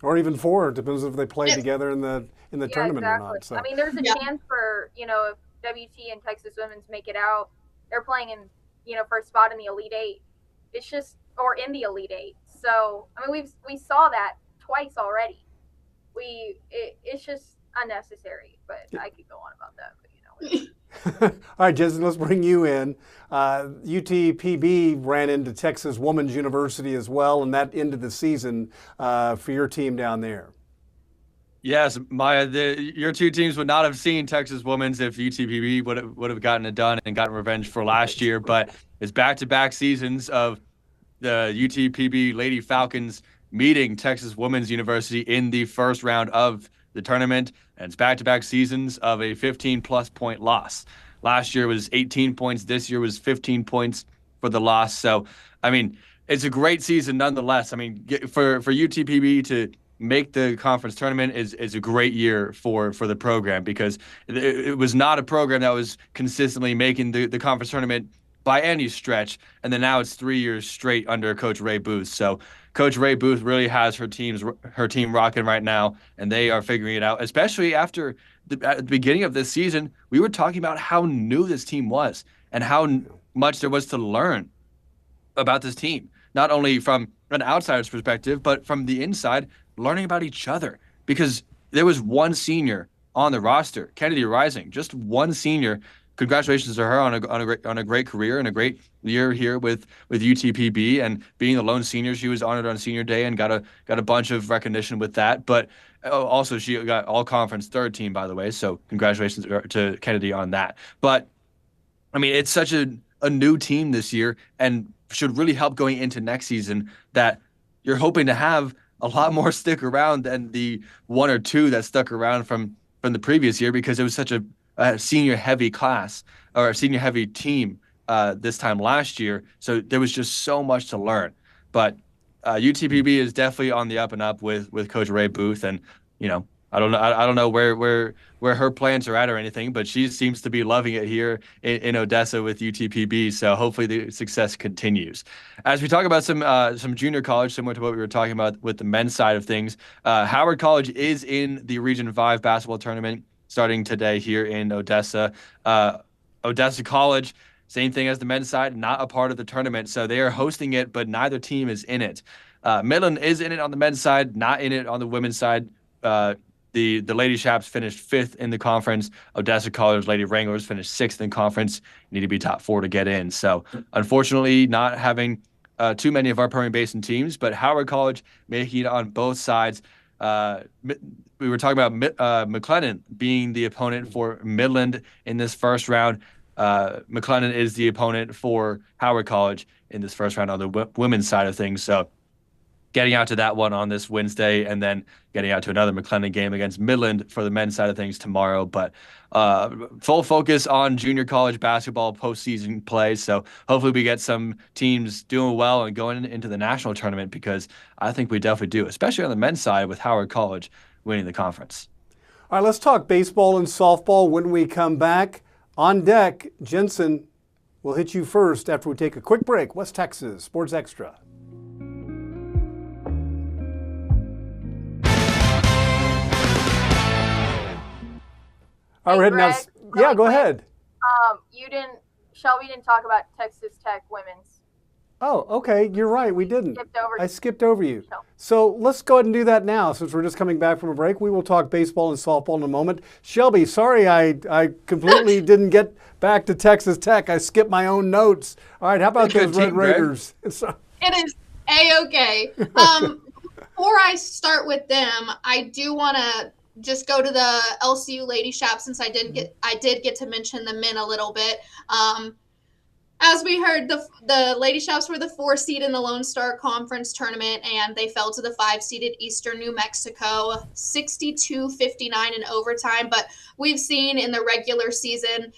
Or even 4, it depends if they play together in the tournament exactly. or not. So. I mean, there's a chance for, if WT and Texas Women's make it out, they're playing in, for a spot in the Elite 8. It's just, or in the Elite 8. So, I mean, we saw that twice already. It's just unnecessary, but I could go on about that, but All right, Jensen, let's bring you in. UTPB ran into Texas Women's University as well, and that ended the season for your team down there. Yes, Maya, your two teams would not have seen Texas Women's if UTPB would have gotten it done and gotten revenge for last year. But it's back-to-back seasons of the UTPB Lady Falcons meeting Texas Women's University in the first round of the tournament, and it's back-to-back seasons of a 15-plus point loss. Last year was 18 points. This year was 15 points for the loss. So, I mean, it's a great season nonetheless. I mean, for UTPB to make the conference tournament is a great year for the program, because it was not a program that was consistently making the conference tournament by any stretch. And then now it's 3 years straight under Coach Ray Booth. So Coach Ray Booth really has her team rocking right now, and they are figuring it out, especially after at the beginning of this season. We were talking about how new this team was and how much there was to learn about this team, not only from an outsider's perspective, but from the inside, learning about each other, because there was one senior on the roster, Kennedy Rising, just one senior. Congratulations to her on a great career and a great year here with UTPB, and being the lone senior. She was honored on senior day and got a bunch of recognition with that. But also she got all conference third team, by the way. So congratulations to Kennedy on that. But I mean, it's such a new team this year, and should really help going into next season, that you're hoping to have a lot more stick around than the 1 or 2 that stuck around from the previous year, because it was such a senior heavy class, or a senior heavy team this time last year. So there was just so much to learn. But UTPB is definitely on the up and up with Coach Ray Booth, and I don't know where her plans are at or anything, but she seems to be loving it here in Odessa with UTPB. So hopefully the success continues. As we talk about some junior college, similar to what we were talking about with the men's side of things, Howard College is in the Region 5 basketball tournament starting today here in Odessa. Odessa College, same thing as the men's side, not a part of the tournament. So they are hosting it, but neither team is in it. Midland is in it on the men's side, not in it on the women's side. The Lady Shaps finished 5th in the conference. Odessa College Lady Wranglers finished 6th in conference. You need to be top 4 to get in. So unfortunately, not having too many of our Permian Basin teams, but Howard College making it on both sides. We were talking about McLennan being the opponent for Midland in this first round. McLennan is the opponent for Howard College in this first round on the women's side of things. So getting out to that one on this Wednesday, and then getting out to another McLennan game against Midland for the men's side of things tomorrow. But full focus on junior college basketball postseason play. So hopefully we get some teams doing well and going into the national tournament, because I think we definitely do, especially on the men's side with Howard College winning the conference. All right, let's talk baseball and softball when we come back. On deck, Jensen, we'll hit you first after we take a quick break. West Texas Sports Extra. All right, we're heading Greg, now. Yeah, go ahead. Shelby didn't talk about Texas Tech women's. Oh, okay. You're right. We didn't. I skipped over you. No. So let's go ahead and do that now. Since we're just coming back from a break, we will talk baseball and softball in a moment. Shelby, sorry I completely didn't get back to Texas Tech. I skipped my own notes. All right, how about those Red Raiders? It is A-okay. Before I start with them, I do want to just go to the LCU Lady Shop, since I did get to mention the men a little bit. As we heard, the Lady Shops were the 4 seed in the Lone Star Conference tournament, and they fell to the 5-seeded Eastern New Mexico, 62-59 in overtime. But we've seen in the regular season,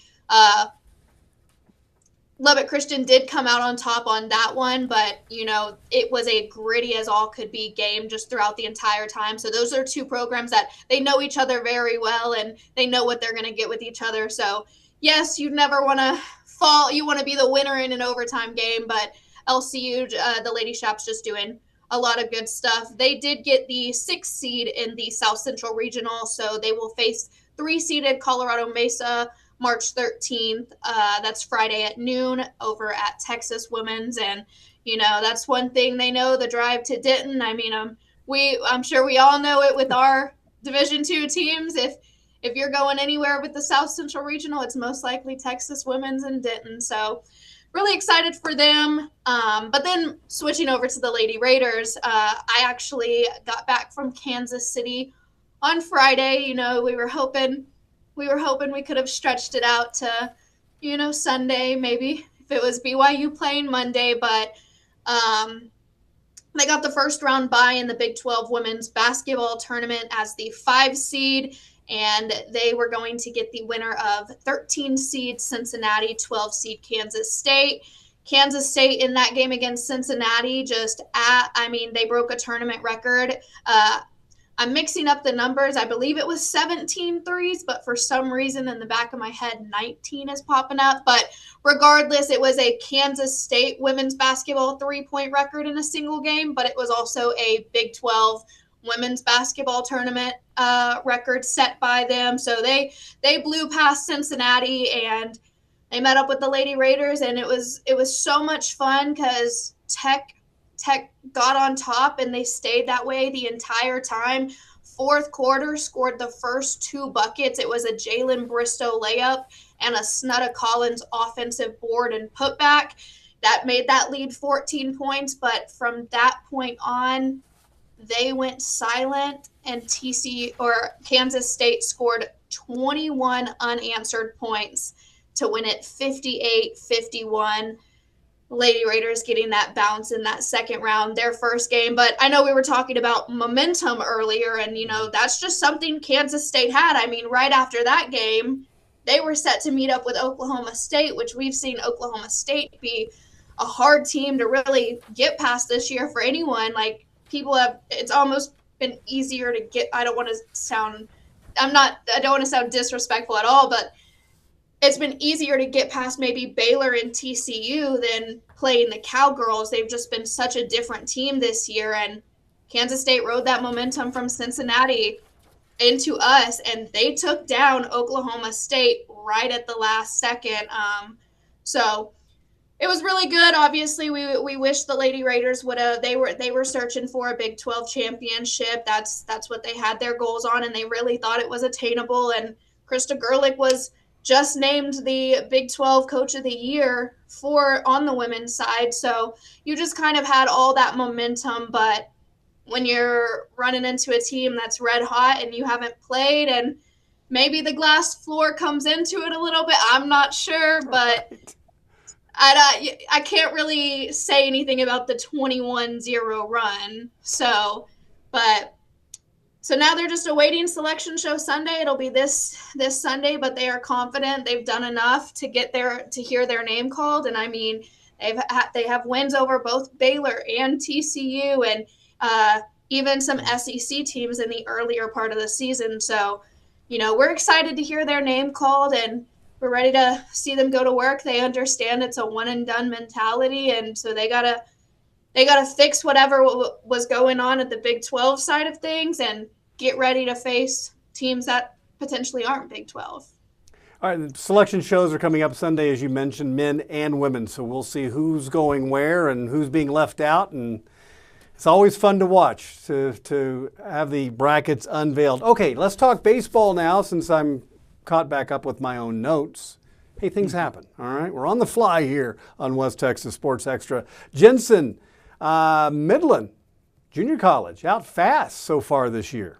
Lubbock Christian did come out on top on that one, but, it was a gritty as all could be game just throughout the entire time. So those are 2 programs that they know each other very well, and they know what they're going to get with each other. So, yes, you never want to fall. You want to be the winner in an overtime game, but LCU, the Lady Shops, just doing a lot of good stuff. They did get the 6th seed in the South Central Regional, so they will face 3-seeded Colorado Mesa March 13th. That's Friday at noon over at Texas Women's. And, that's one thing they know, the drive to Denton. I mean, I'm sure we all know it with our Division II teams. If you're going anywhere with the South Central Regional, it's most likely Texas Women's and Denton. So really excited for them. But then switching over to the Lady Raiders, I actually got back from Kansas City on Friday. We were hoping we could have stretched it out to, Sunday, maybe if it was BYU playing Monday, but they got the first round bye in the Big 12 women's basketball tournament as the 5 seed, and they were going to get the winner of 13 seed Cincinnati, 12 seed Kansas State. Kansas State in that game against Cincinnati they broke a tournament record. I'm mixing up the numbers. I believe it was 17 threes, but for some reason in the back of my head, 19 is popping up. But regardless, it was a Kansas State women's basketball 3-point record in a single game, but it was also a Big 12 women's basketball tournament record set by them. So they blew past Cincinnati, and they met up with the Lady Raiders, and it was so much fun because Tech got on top, and they stayed that way the entire time. Fourth quarter, scored the first 2 buckets. It was a Jalen Bristow layup and a Snutta Collins offensive board and putback that made that lead 14 points. But from that point on, they went silent, and Kansas State scored 21 unanswered points to win it 58-51. Lady Raiders getting that bounce in that second round, their first game. But I know we were talking about momentum earlier, and, that's just something Kansas State had. I mean, right after that game, they were set to meet up with Oklahoma State, which we've seen Oklahoma State be a hard team to really get past this year for anyone. Like, it's almost been easier to get. I don't want to sound disrespectful at all, but it's been easier to get past maybe Baylor and TCU than playing the Cowgirls. They've just been such a different team this year, and Kansas State rode that momentum from Cincinnati into us, and they took down Oklahoma State right at the last second. So it was really good. Obviously, we wish the Lady Raiders would have. They were searching for a Big 12 championship. That's what they had their goals on, and they really thought it was attainable. And Krista Gerlich was just named the Big 12 Coach of the Year on the women's side. So you just kind of had all that momentum. But when you're running into a team that's red hot and you haven't played, and maybe the glass floor comes into it a little bit, I'm not sure, but Right. I can't really say anything about the 21-0 run. So now they're just awaiting selection show Sunday. It'll be this Sunday, but they are confident they've done enough to hear their name called. And I mean, they have wins over both Baylor and TCU, and even some SEC teams in the earlier part of the season. So, we're excited to hear their name called, and we're ready to see them go to work. They understand it's a one and done mentality, and so they gotta fix whatever was going on at the Big 12 side of things and get ready to face teams that potentially aren't Big 12. All right, the selection shows are coming up Sunday, as you mentioned, men and women. So we'll see who's going where and who's being left out. And it's always fun to watch, to have the brackets unveiled. Okay, let's talk baseball now, since I'm caught back up with my own notes. Hey, things happen, all right? We're on the fly here on West Texas Sports Extra. Jensen, Midland Junior College, out fast so far this year.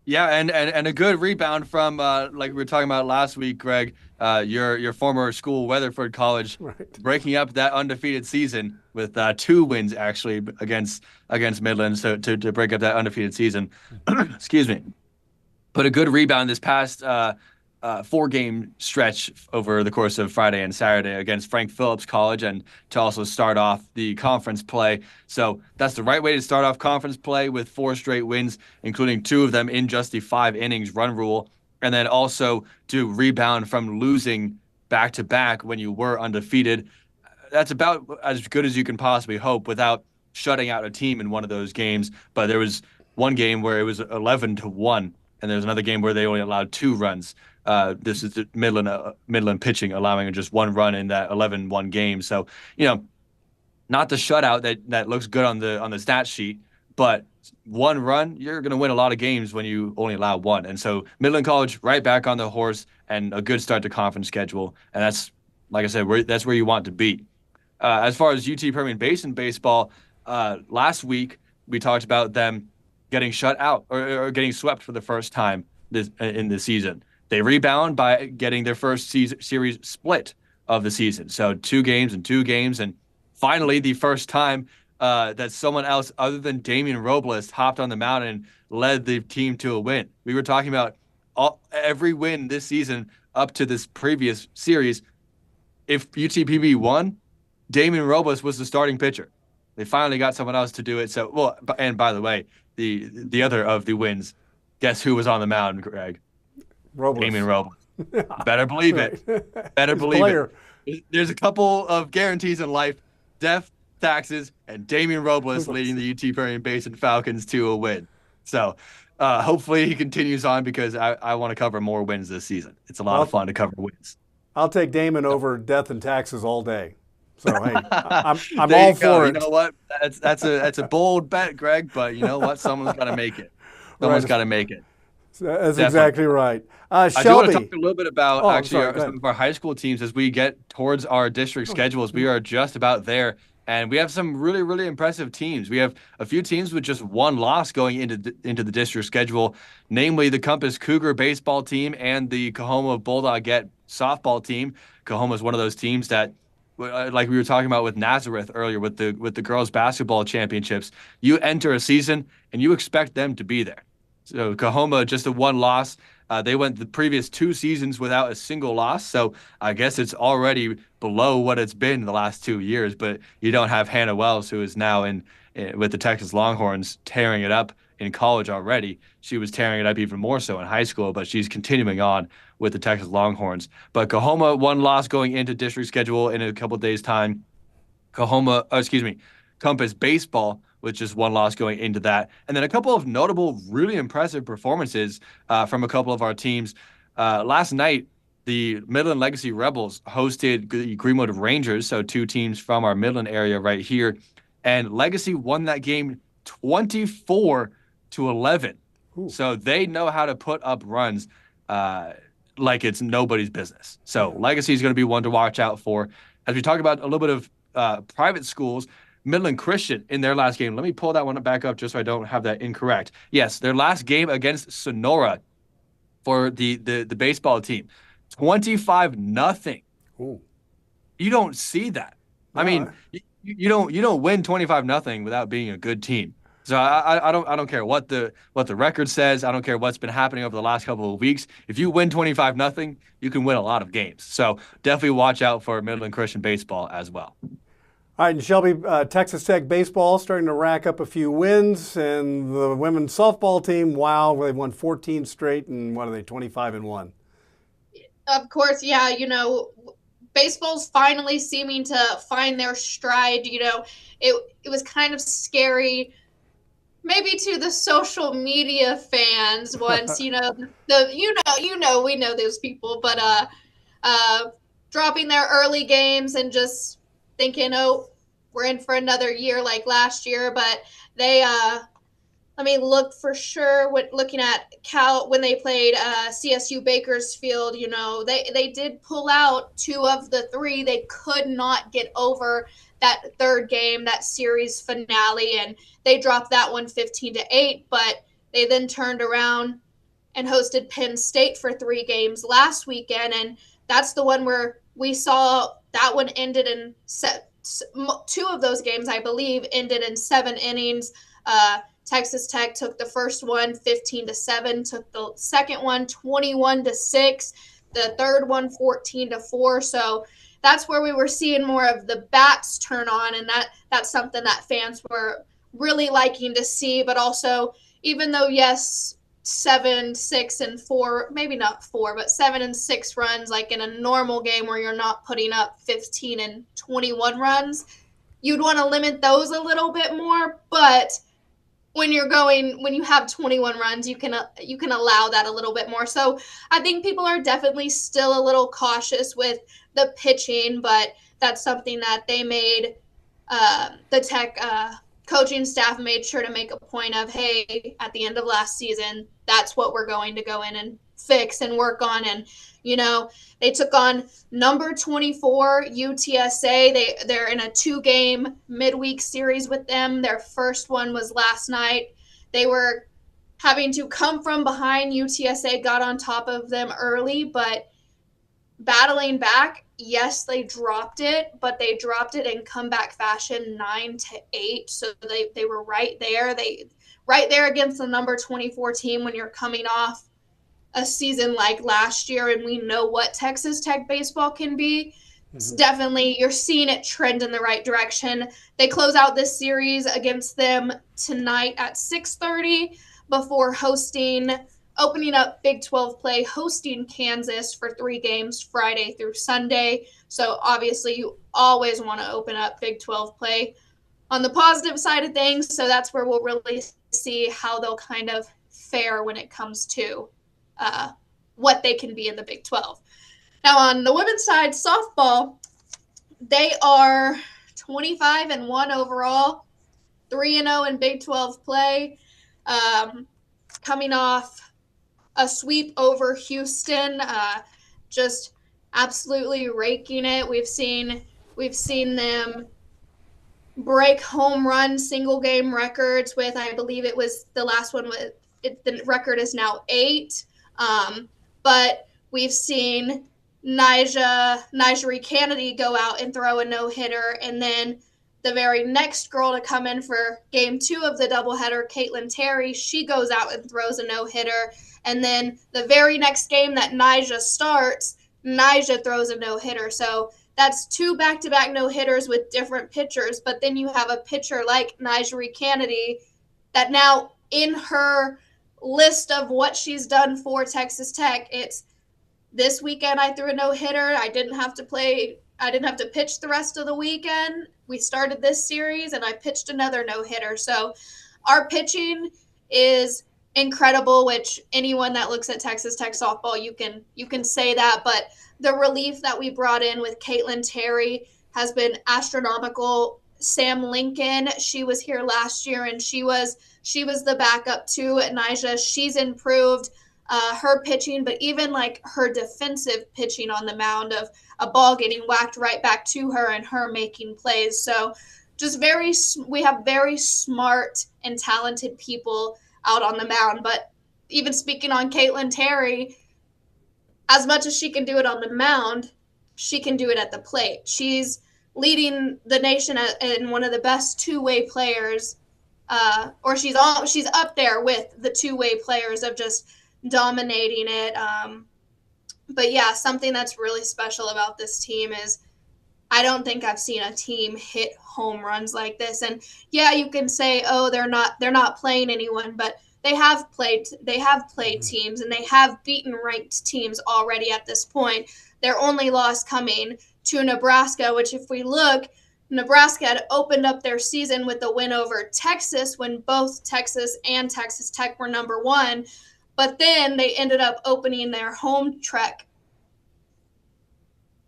Yeah, and a good rebound from like we were talking about last week, Greg. Your former school, Weatherford College, Right. breaking up that undefeated season with 2 wins actually against Midland, so to break up that undefeated season. Excuse me. But a good rebound this past 4-game stretch over the course of Friday and Saturday against Frank Phillips College, and to also start off the conference play. So that's the right way to start off conference play, with 4 straight wins, including 2 of them in just the 5 innings run rule, and then also to rebound from losing back-to-back when you were undefeated. That's about as good as you can possibly hope without shutting out a team in one of those games. But there was one game where it was 11-1, and there was another game where they only allowed 2 runs. This is the Midland pitching allowing just 1 run in that 11-1 game. So, not the shutout that looks good on the stat sheet, but 1 run, you're going to win a lot of games when you only allow 1. And so Midland College right back on the horse, and a good start to conference schedule. And that's, like I said, that's where you want to be. As far as UT Permian Basin baseball, last week we talked about them getting shut out or getting swept for the first time in the season. They rebound by getting their first series split of the season. So 2 games and 2 games. And finally, the first time that someone else other than Damian Robles hopped on the mound and led the team to a win. We were talking about every win this season up to this previous series. If UTPB won, Damian Robles was the starting pitcher. They finally got someone else to do it. So, well, and by the way, the other of the wins, guess who was on the mound, Greg? Robles. Damian Robles. Better believe it. Better believe it. There's a couple of guarantees in life: death, taxes, and Damian Robles leading the UT Permian Basin Falcons to a win. So hopefully he continues on, because I want to cover more wins this season. It's a lot of fun to cover wins. I'll take Damon over death and taxes all day. So hey, I'm all for it. You know what? That's a bold bet, Greg. But you know what? Someone's got to make it. Someone's got to make it. That's exactly right. I Shelby. do want to talk a little bit about some of our high school teams as we get towards our district schedules. We are just about there, and we have some really, really impressive teams. We have a few teams with just 1 loss going into the district schedule, namely the Compass Cougar baseball team and the Coahoma Bulldogette softball team. Coahoma is one of those teams that, like we were talking about with Nazareth earlier, with the girls basketball championships, you enter a season and you expect them to be there. So Coahoma, just a 1 loss. They went the previous 2 seasons without a single loss. So I guess it's already below what it's been the last 2 years. But you don't have Hannah Wells, who is now with the Texas Longhorns, tearing it up in college already. She was tearing it up even more so in high school, but she's continuing on with the Texas Longhorns. But Coahoma, 1 loss going into district schedule in a couple of days' time. Compass baseball with just 1 loss going into that. And then a couple of notable, really impressive performances from a couple of our teams. Last night, the Midland Legacy Rebels hosted the Greenwood Rangers, so 2 teams from our Midland area right here. And Legacy won that game 24-11. So they know how to put up runs. like it's nobody's business. So Legacy is going to be one to watch out for. As we talk about a little bit of private schools, Midland Christian in their last game. Let me pull that one back up just so I don't have that incorrect. Yes, their last game against Sonora for the baseball team, 25-0. Ooh. You don't see that. No, I mean, you don't win 25-0 without being a good team. So I don't care what the record says. I don't care what's been happening over the last couple of weeks. If you win 25-0, you can win a lot of games. So definitely watch out for Midland Christian baseball as well. All right, and Shelby, Texas Tech baseball starting to rack up a few wins, and the women's softball team, wow, they've won 14 straight, and what are they, 25-1? Of course, yeah, baseball's finally seeming to find their stride. It was kind of scary, maybe to the social media fans once, we know those people, but dropping their early games and just thinking, oh, we're in for another year like last year. But they look for sure looking at Cal when they played CSU Bakersfield, they did pull out 2 of the 3. They could not get over that third game, that series finale, and they dropped that one 15-8, but they then turned around and hosted Penn State for 3 games last weekend, and that's the one where we saw that one ended in 2 of those games, I believe, ended in 7 innings. Texas Tech took the first one 15-7, took the second one 21-6, the third one 14-4. So that's where we were seeing more of the bats turn on, and that's something that fans were really liking to see. But also, even though, yes, 7, 6, and 4, maybe not 4, but 7 and 6 runs, like in a normal game where you're not putting up 15 and 21 runs, you'd want to limit those a little bit more. But when you have 21 runs, you can allow that a little bit more. So I think people are definitely still a little cautious with the pitching, but that's something that they made, the Tech coaching staff made sure to make a point of, hey, at the end of last season, that's what we're going to go in and fix and work on. And, they took on number 24 UTSA. They're in a 2-game midweek series with them. Their first one was last night. They were having to come from behind. UTSA got on top of them early, but battling back, yes, they dropped it, but they dropped it in comeback fashion 9-8. So they were right there. Right there against the number 24 team when you're coming off a season like last year, and we know what Texas Tech baseball can be. It's definitely, you're seeing it trend in the right direction. They close out this series against them tonight at 6:30 before opening up Big 12 play, hosting Kansas for 3 games Friday through Sunday. So obviously you always want to open up Big 12 play on the positive side of things. So that's where we'll really see how they'll kind of fare when it comes to what they can be in the Big 12. Now on the women's side, softball, they are 25-1 overall, 3-0 in Big 12 play, coming off a sweep over Houston, just absolutely raking it. We've seen them break home run single game records with, I believe it was the last one with the record is now 8. But we've seen Nigeri Kennedy go out and throw a no-hitter, and then the very next girl to come in for game 2 of the doubleheader, Caitlin Terry, she goes out and throws a no-hitter, and then the very next game that Nyjah starts, Nyjah throws a no-hitter. So that's 2 back-to-back no-hitters with different pitchers, but then you have a pitcher like Nigeri Kennedy that now in her list of what she's done for Texas Tech, it's this weekend I threw a no-hitter. I didn't have to pitch the rest of the weekend. We started this series and I pitched another no-hitter. So our pitching is incredible, which anyone that looks at Texas Tech softball, you can say that, but the relief that we brought in with Caitlin Terry has been astronomical. Sam Lincoln, she was here last year and she was the backup to Nyjah. She's improved. her pitching, but even like her defensive pitching on the mound of a ball getting whacked right back to her and her making plays. So just we have very smart and talented people out on the mound. But even speaking on Caitlin Terry, as much as she can do it on the mound, she can do it at the plate. She's leading the nation in one of the best two-way players, or she's up there with the two-way players of just dominating it. But yeah, something that's really special about this team is I don't think I've seen a team hit home runs like this. And yeah, you can say, oh, they're not playing anyone, but they have played teams and they have beaten ranked teams already at this point. Their only loss coming to Nebraska, which if we look, Nebraska had opened up their season with a win over Texas when both Texas and Texas Tech were number one. But then they ended up opening their home trek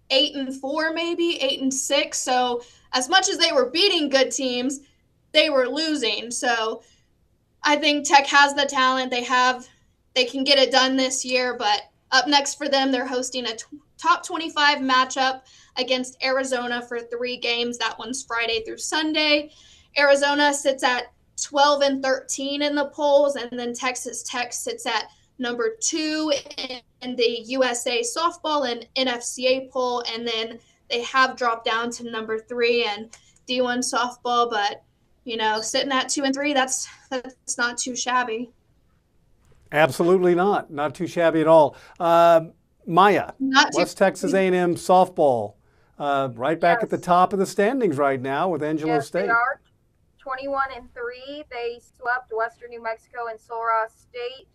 8-4, maybe 8-6. So as much as they were beating good teams, they were losing. So I think Tech has the talent. They can get it done this year. But up next for them, they're hosting a top 25 matchup against Arizona for 3 games. That one's Friday through Sunday. Arizona sits at 12-13 in the polls, and then Texas Tech sits at number 2 in the USA softball and NFCA poll, and then they have dropped down to number 3 in D1 softball. But sitting at 2 and 3, that's not too shabby. Absolutely not too shabby at all. Maya, West Texas A&M softball, right back at the top of the standings right now with Angelo State. They are 21-3. They swept Western New Mexico and Sul-Ross State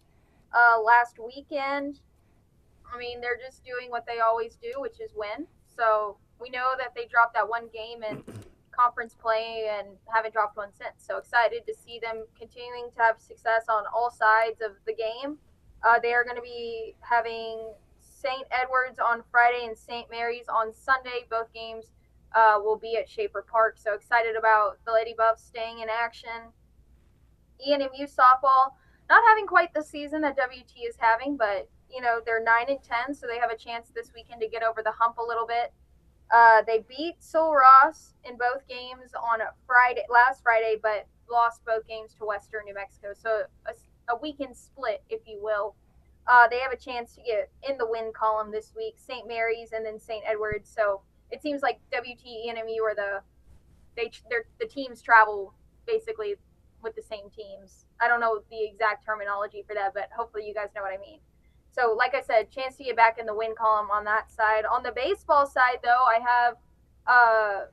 last weekend. I mean, they're just doing what they always do, which is win. So we know that they dropped that one game in conference play and haven't dropped one since. So excited to see them continuing to have success on all sides of the game. They are going to be having St. Edward's on Friday and St. Mary's on Sunday. Both games will be at Schaefer Park. So excited about the Lady Buffs staying in action. ENMU softball, not having quite the season that WT is having, but they're 9-10, so they have a chance this weekend to get over the hump a little bit. They beat Sul-Ross in both games on last Friday, but lost both games to Western New Mexico. So a weekend split, if you will. They have a chance to get in the win column this week, St. Mary's and then St. Edward's. So it seems like WT and ENMU are the teams travel basically with the same teams. I don't know the exact terminology for that, but hopefully you guys know what I mean. So like I said, chance to get back in the win column on that side. On the baseball side, though, I have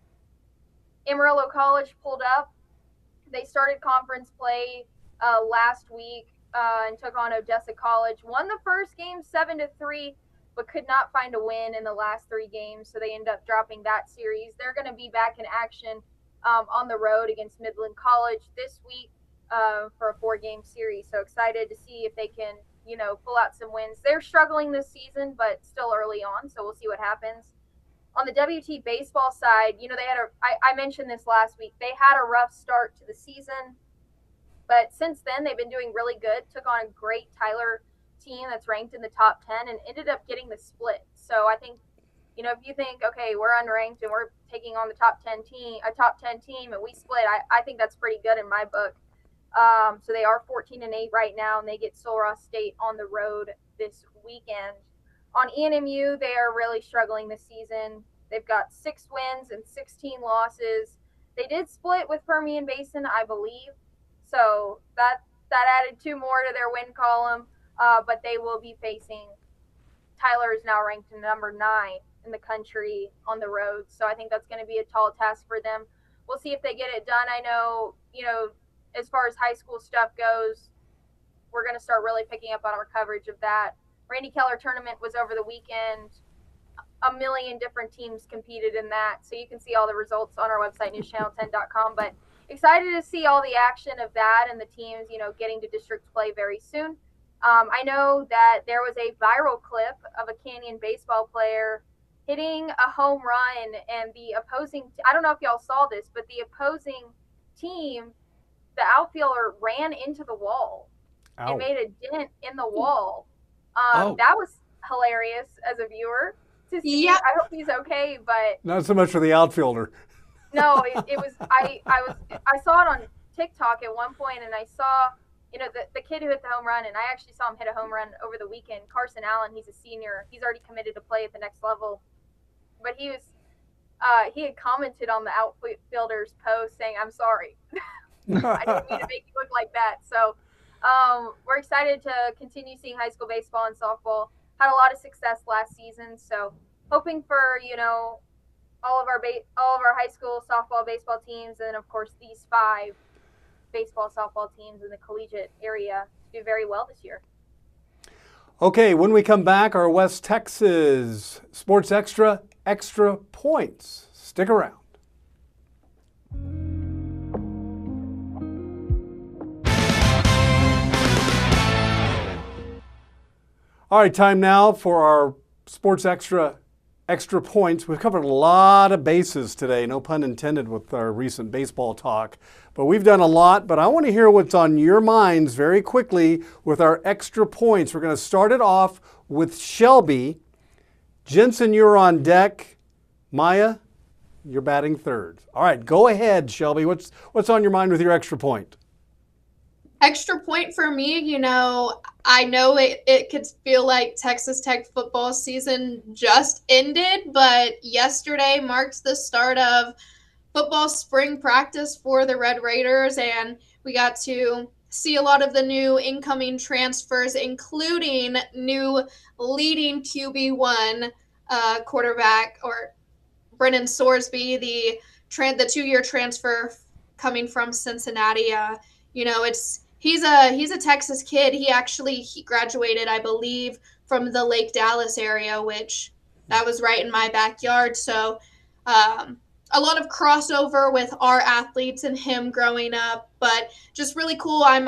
Amarillo College pulled up. They started conference play last week and took on Odessa College. Won the first game 7-3, but could not find a win in the last 3 games, so they ended up dropping that series. They're going to be back in action on the road against Midland College this week for a 4-game series. So excited to see if they can pull out some wins. They're struggling this season, but still early on, so we'll see what happens. On the WT baseball side, they had I mentioned this last week, they had a rough start to the season, but since then they've been doing really good. Took on a great Tyler team that's ranked in the top 10 and ended up getting the split. So I think, if you think, okay, we're unranked and we're taking on the top 10 team and we split, I think that's pretty good in my book. So they are 14-8 right now, and they get Sul-Ross State on the road this weekend. On ENMU, they are really struggling this season. They've got 6 wins and 16 losses. They did split with Permian Basin, I believe. So that added 2 more to their win column. But they will be facing Tyler is now ranked number 9 in the country on the road. So I think that's going to be a tall task for them. We'll see if they get it done. I know, as far as high school stuff goes, we're going to start really picking up on our coverage of that. Randy Keller tournament was over the weekend. A million different teams competed in that. So you can see all the results on our website, newschannel10.com. But excited to see all the action of that and the teams, getting to district play very soon. I know that there was a viral clip of a Canyon baseball player hitting a home run, and the opposing, I don't know if y'all saw this, but the opposing team, the outfielder ran into the wall. Ow. And made a dent in the wall. Oh. That was hilarious as a viewer to see. Yeah. I hope he's okay, but Not so much for the outfielder. no, it was I saw it on TikTok at one point, and I saw the kid who hit the home run, and I actually saw him hit a home run over the weekend. Carson Allen, he's a senior. He's already committed to play at the next level, but he had commented on the outfielder's post saying, "I'm sorry, I didn't mean to make you look like that." So we're excited to continue seeing high school baseball and softball. Had a lot of success last season, so hoping for all of our high school softball, baseball teams, and of course these 5 baseball, softball teams in the collegiate area to do very well this year. Okay, when we come back, our West Texas Sports Extra Points. Stick around. All right, time now for our Sports Extra Points. We've covered a lot of bases today, no pun intended with our recent baseball talk. But we've done a lot, but I want to hear what's on your minds very quickly with our extra points. We're going to start it off with Shelby. Jensen, you're on deck. Maya, you're batting third. All right, go ahead, Shelby. What's on your mind with your extra point? Extra point for me, I know it could feel like Texas Tech football season just ended, but yesterday marked the start of football spring practice for the Red Raiders, and we got to see a lot of the new incoming transfers, including new leading QB1 quarterback, or Brennan Sorsby, the 2-year transfer coming from Cincinnati. He's a Texas kid. He graduated, I believe, from the Lake Dallas area, which that was right in my backyard. So a lot of crossover with our athletes and him growing up, but just really cool. I'm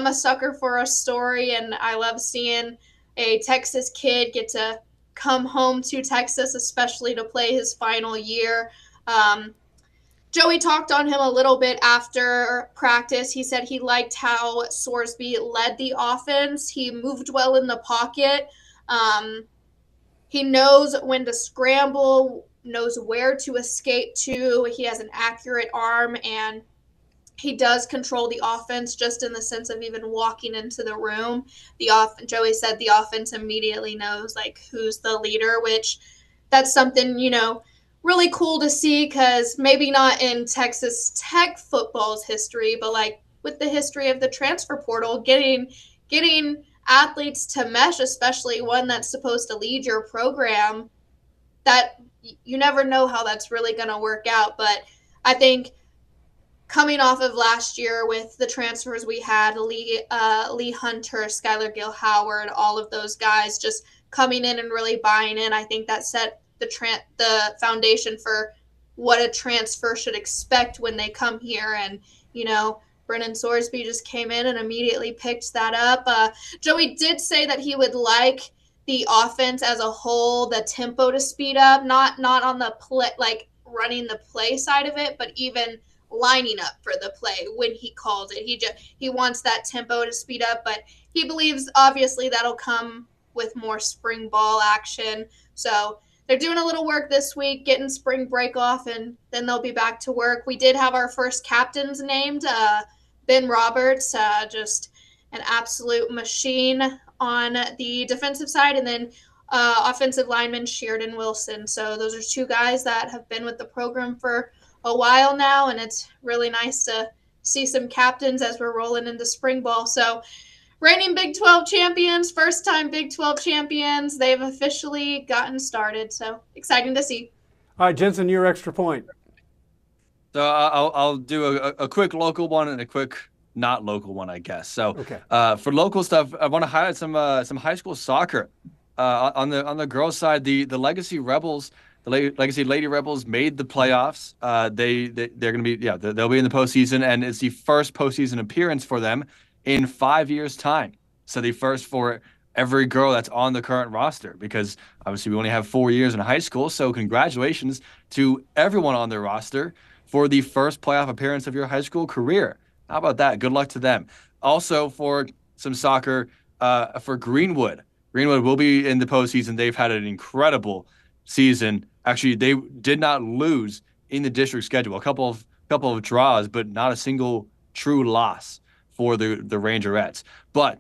a sucker for a story, and I love seeing a Texas kid get to come home to Texas, especially to play his final year. Joey talked on him a little bit after practice. He said he liked how Sorsby led the offense. He moved well in the pocket. He knows when to scramble, knows where to escape to. He has an accurate arm, and he does control the offense just in the sense of even walking into the room. Joey said the offense immediately knows who's the leader, which that's something, really cool to see, because maybe not in Texas Tech football's history, but with the history of the transfer portal, getting athletes to mesh, especially one that's supposed to lead your program, that you never know how that's really going to work out. But I think coming off of last year with the transfers we had, Lee Hunter, Skylar Gill Howard, all of those guys just coming in and really buying in, I think that set the foundation for what a transfer should expect when they come here. And Brennan Sorsby just came in and immediately picked that up. Joey did say that he would like the offense as a whole, the tempo to speed up, not on the play, running the play side of it, but even lining up for the play when he called it. He wants that tempo to speed up, but he believes obviously that'll come with more spring ball action. So they're doing a little work this week, getting spring break off, and then they'll be back to work. We did have our first captains named, Ben Roberts, just an absolute machine on the defensive side, and then offensive lineman Sheridan Wilson. So those are 2 guys that have been with the program for a while now, and it's really nice to see some captains as we're rolling into spring ball. So reigning Big 12 champions, first time Big 12 champions. They've officially gotten started. So exciting to see. All right, Jensen, your extra point. So I'll do a quick local one and a quick not local one, I guess. So Okay. For local stuff, I want to highlight some high school soccer. On the girls' side, the Legacy Rebels, the Legacy Lady Rebels made the playoffs. They're going to be they'll be in the postseason, and it's the first postseason appearance for them in 5 years' time. So the first for every girl that's on the current roster, because obviously we only have 4 years in high school. So congratulations to everyone on their roster for the first playoff appearance of your high school career. How about that? Good luck to them. Also for some soccer, for Greenwood, Greenwood will be in the postseason. They've had an incredible season. Actually, they did not lose in the district schedule. A couple of draws, but not a single true loss for the Rangerettes. But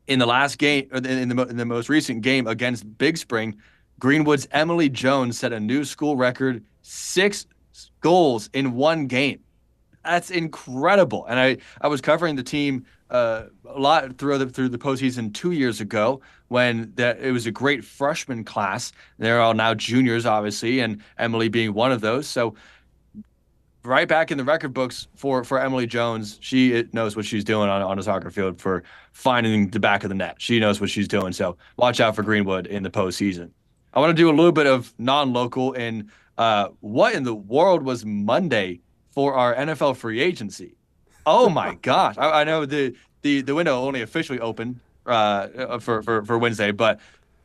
in the last game, or in the most recent game against Big Spring, Greenwood's Emily Jones set a new school record, 6 goals in one game. That's incredible. And I was covering the team a lot through the postseason 2 years ago when it was a great freshman class. They're all now juniors, obviously, and Emily being one of those. So right back in the record books for Emily Jones. She knows what she's doing on a soccer field for finding the back of the net. She knows what she's doing. So watch out for Greenwood in the postseason. I want to do a little bit of non-local in what in the world was Monday for our NFL free agency. Oh my gosh. I know the window only officially opened for Wednesday, but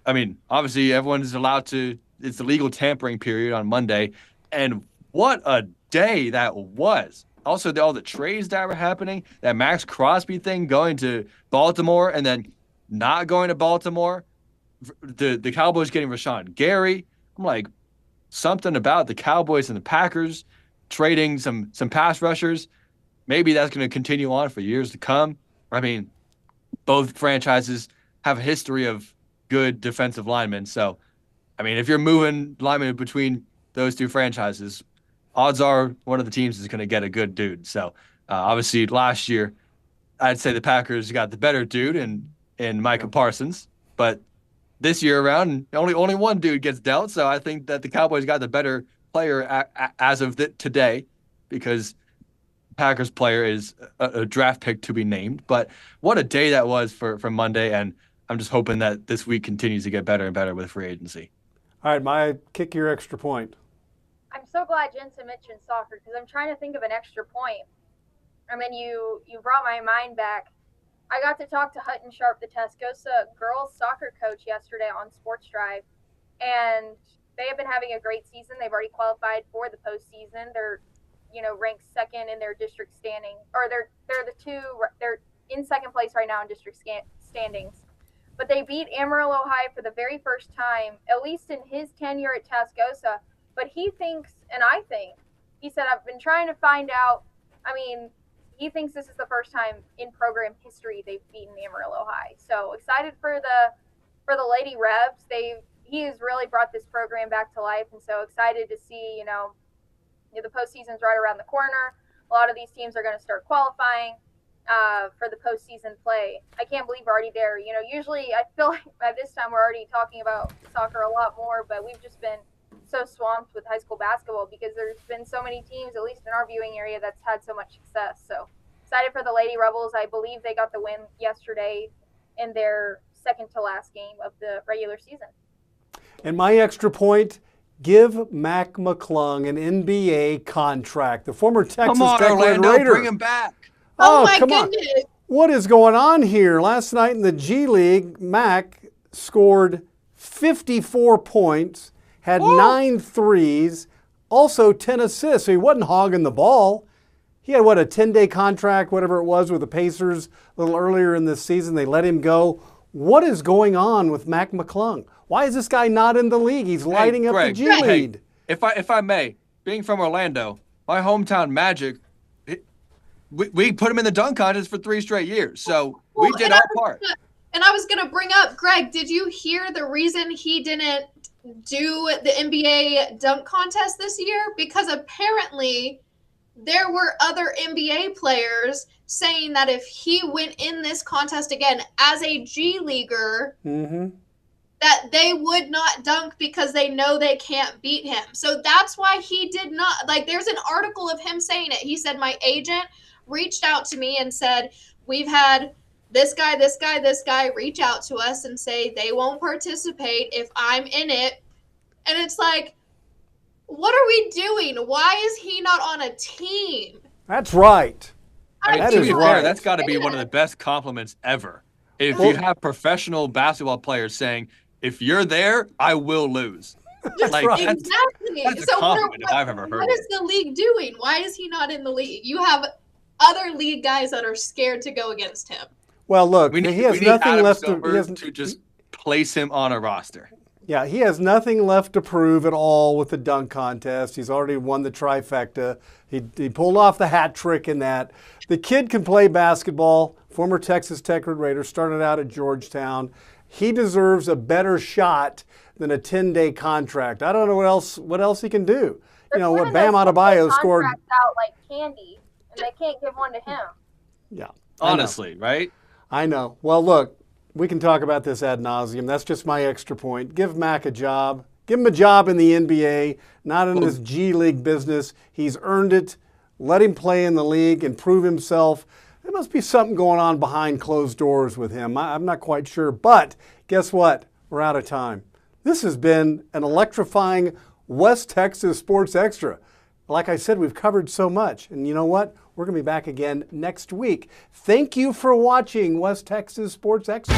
I mean, obviously everyone's allowed to, it's the legal tampering period on Monday. And what a day that was. Also, all the trades that were happening, that Max Crosby thing going to Baltimore and then not going to Baltimore, the Cowboys getting Rashawn Gary. I'm like, something about the Cowboys and the Packers trading some pass rushers. Maybe that's going to continue on for years to come. I mean, both franchises have a history of good defensive linemen. So, I mean, if you're moving linemen between those two franchises, odds are one of the teams is going to get a good dude. So, obviously, last year, I'd say the Packers got the better dude in Micah Parsons. But this year around, only one dude gets dealt. So I think that the Cowboys got the better player as of today, because Packers player is a draft pick to be named. But what a day that was for Monday, and I'm just hoping that this week continues to get better and better with free agency. All right, Maya, kick your extra point. I'm so glad Jensen mentioned soccer because I'm trying to think of an extra point. I mean, you brought my mind back. I got to talk to Hutton Sharp, the Tascosa girls soccer coach, yesterday on Sports Drive, and they have been having a great season. They've already qualified for the postseason. They're, ranked second in their district standing, or they're in second place right now in district standings. But they beat Amarillo High for the very first time, at least in his tenure at Tascosa. But he thinks, and I think, he said, I've been trying to find out. I mean, he thinks this is the first time in program history they've beaten Amarillo High. So excited for the Lady Rebs. He has really brought this program back to life, and so excited to see, the postseason's right around the corner. A lot of these teams are going to start qualifying for the postseason play. I can't believe we're already there. Usually I feel like by this time we're already talking about soccer a lot more, but we've just been so swamped with high school basketball because there's been so many teams, at least in our viewing area, that's had so much success. So excited for the Lady Rebels. I believe they got the win yesterday in their second to last game of the regular season. And my extra point, give Mac McClung an NBA contract. The former Texas Tech Orlando, Raider. Bring him back. Oh my come goodness. on. What is going on here? Last night in the G League, Mac scored 54 points, had 9 threes, also 10 assists. So he wasn't hogging the ball. He had, a 10-day contract, whatever it was, with the Pacers a little earlier in this season. They let him go. What is going on with Mac McClung? Why is this guy not in the league? He's lighting up the G League. If I may, being from Orlando, my hometown Magic, we put him in the dunk contest for 3 straight years. So we did our part. And I was going to bring up, Greg, did you hear the reason he didn't do the NBA dunk contest this year? Because apparently there were other NBA players saying that if he went in this contest again as a G Leaguer, that they would not dunk because they know they can't beat him. So that's why he did not. There's an article of him saying it. He said, my agent reached out to me and said, we've had this guy reach out to us and say they won't participate if I'm in it. And it's like, what are we doing? Why is he not on a team? That's right. That is right. That's got to be one of the best compliments ever. If you have professional basketball players saying, if you're there, I will lose. Exactly. That's a compliment if I've ever heard. What is the league doing? Why is he not in the league? You have other league guys that are scared to go against him. Well, look, he has nothing left to just place him on a roster. Yeah, he has nothing left to prove at all with the dunk contest. He's already won the trifecta. He pulled off the hat trick in that. The kid can play basketball. Former Texas Tech Red Raider, started out at Georgetown. He deserves a better shot than a 10-day contract. I don't know what else he can do. You know what? Bam Adebayo scored out like candy, and they can't give one to him. Yeah, Honestly, right? I know. Well, look, we can talk about this ad nauseum. That's just my extra point. Give Mac a job. Give him a job in the NBA, not in this G League business. He's earned it. Let him play in the league and prove himself. There must be something going on behind closed doors with him. I'm not quite sure. But guess what? We're out of time. This has been an electrifying West Texas Sports Extra. Like I said, we've covered so much. And you know what? We're going to be back again next week. Thank you for watching West Texas Sports Extra.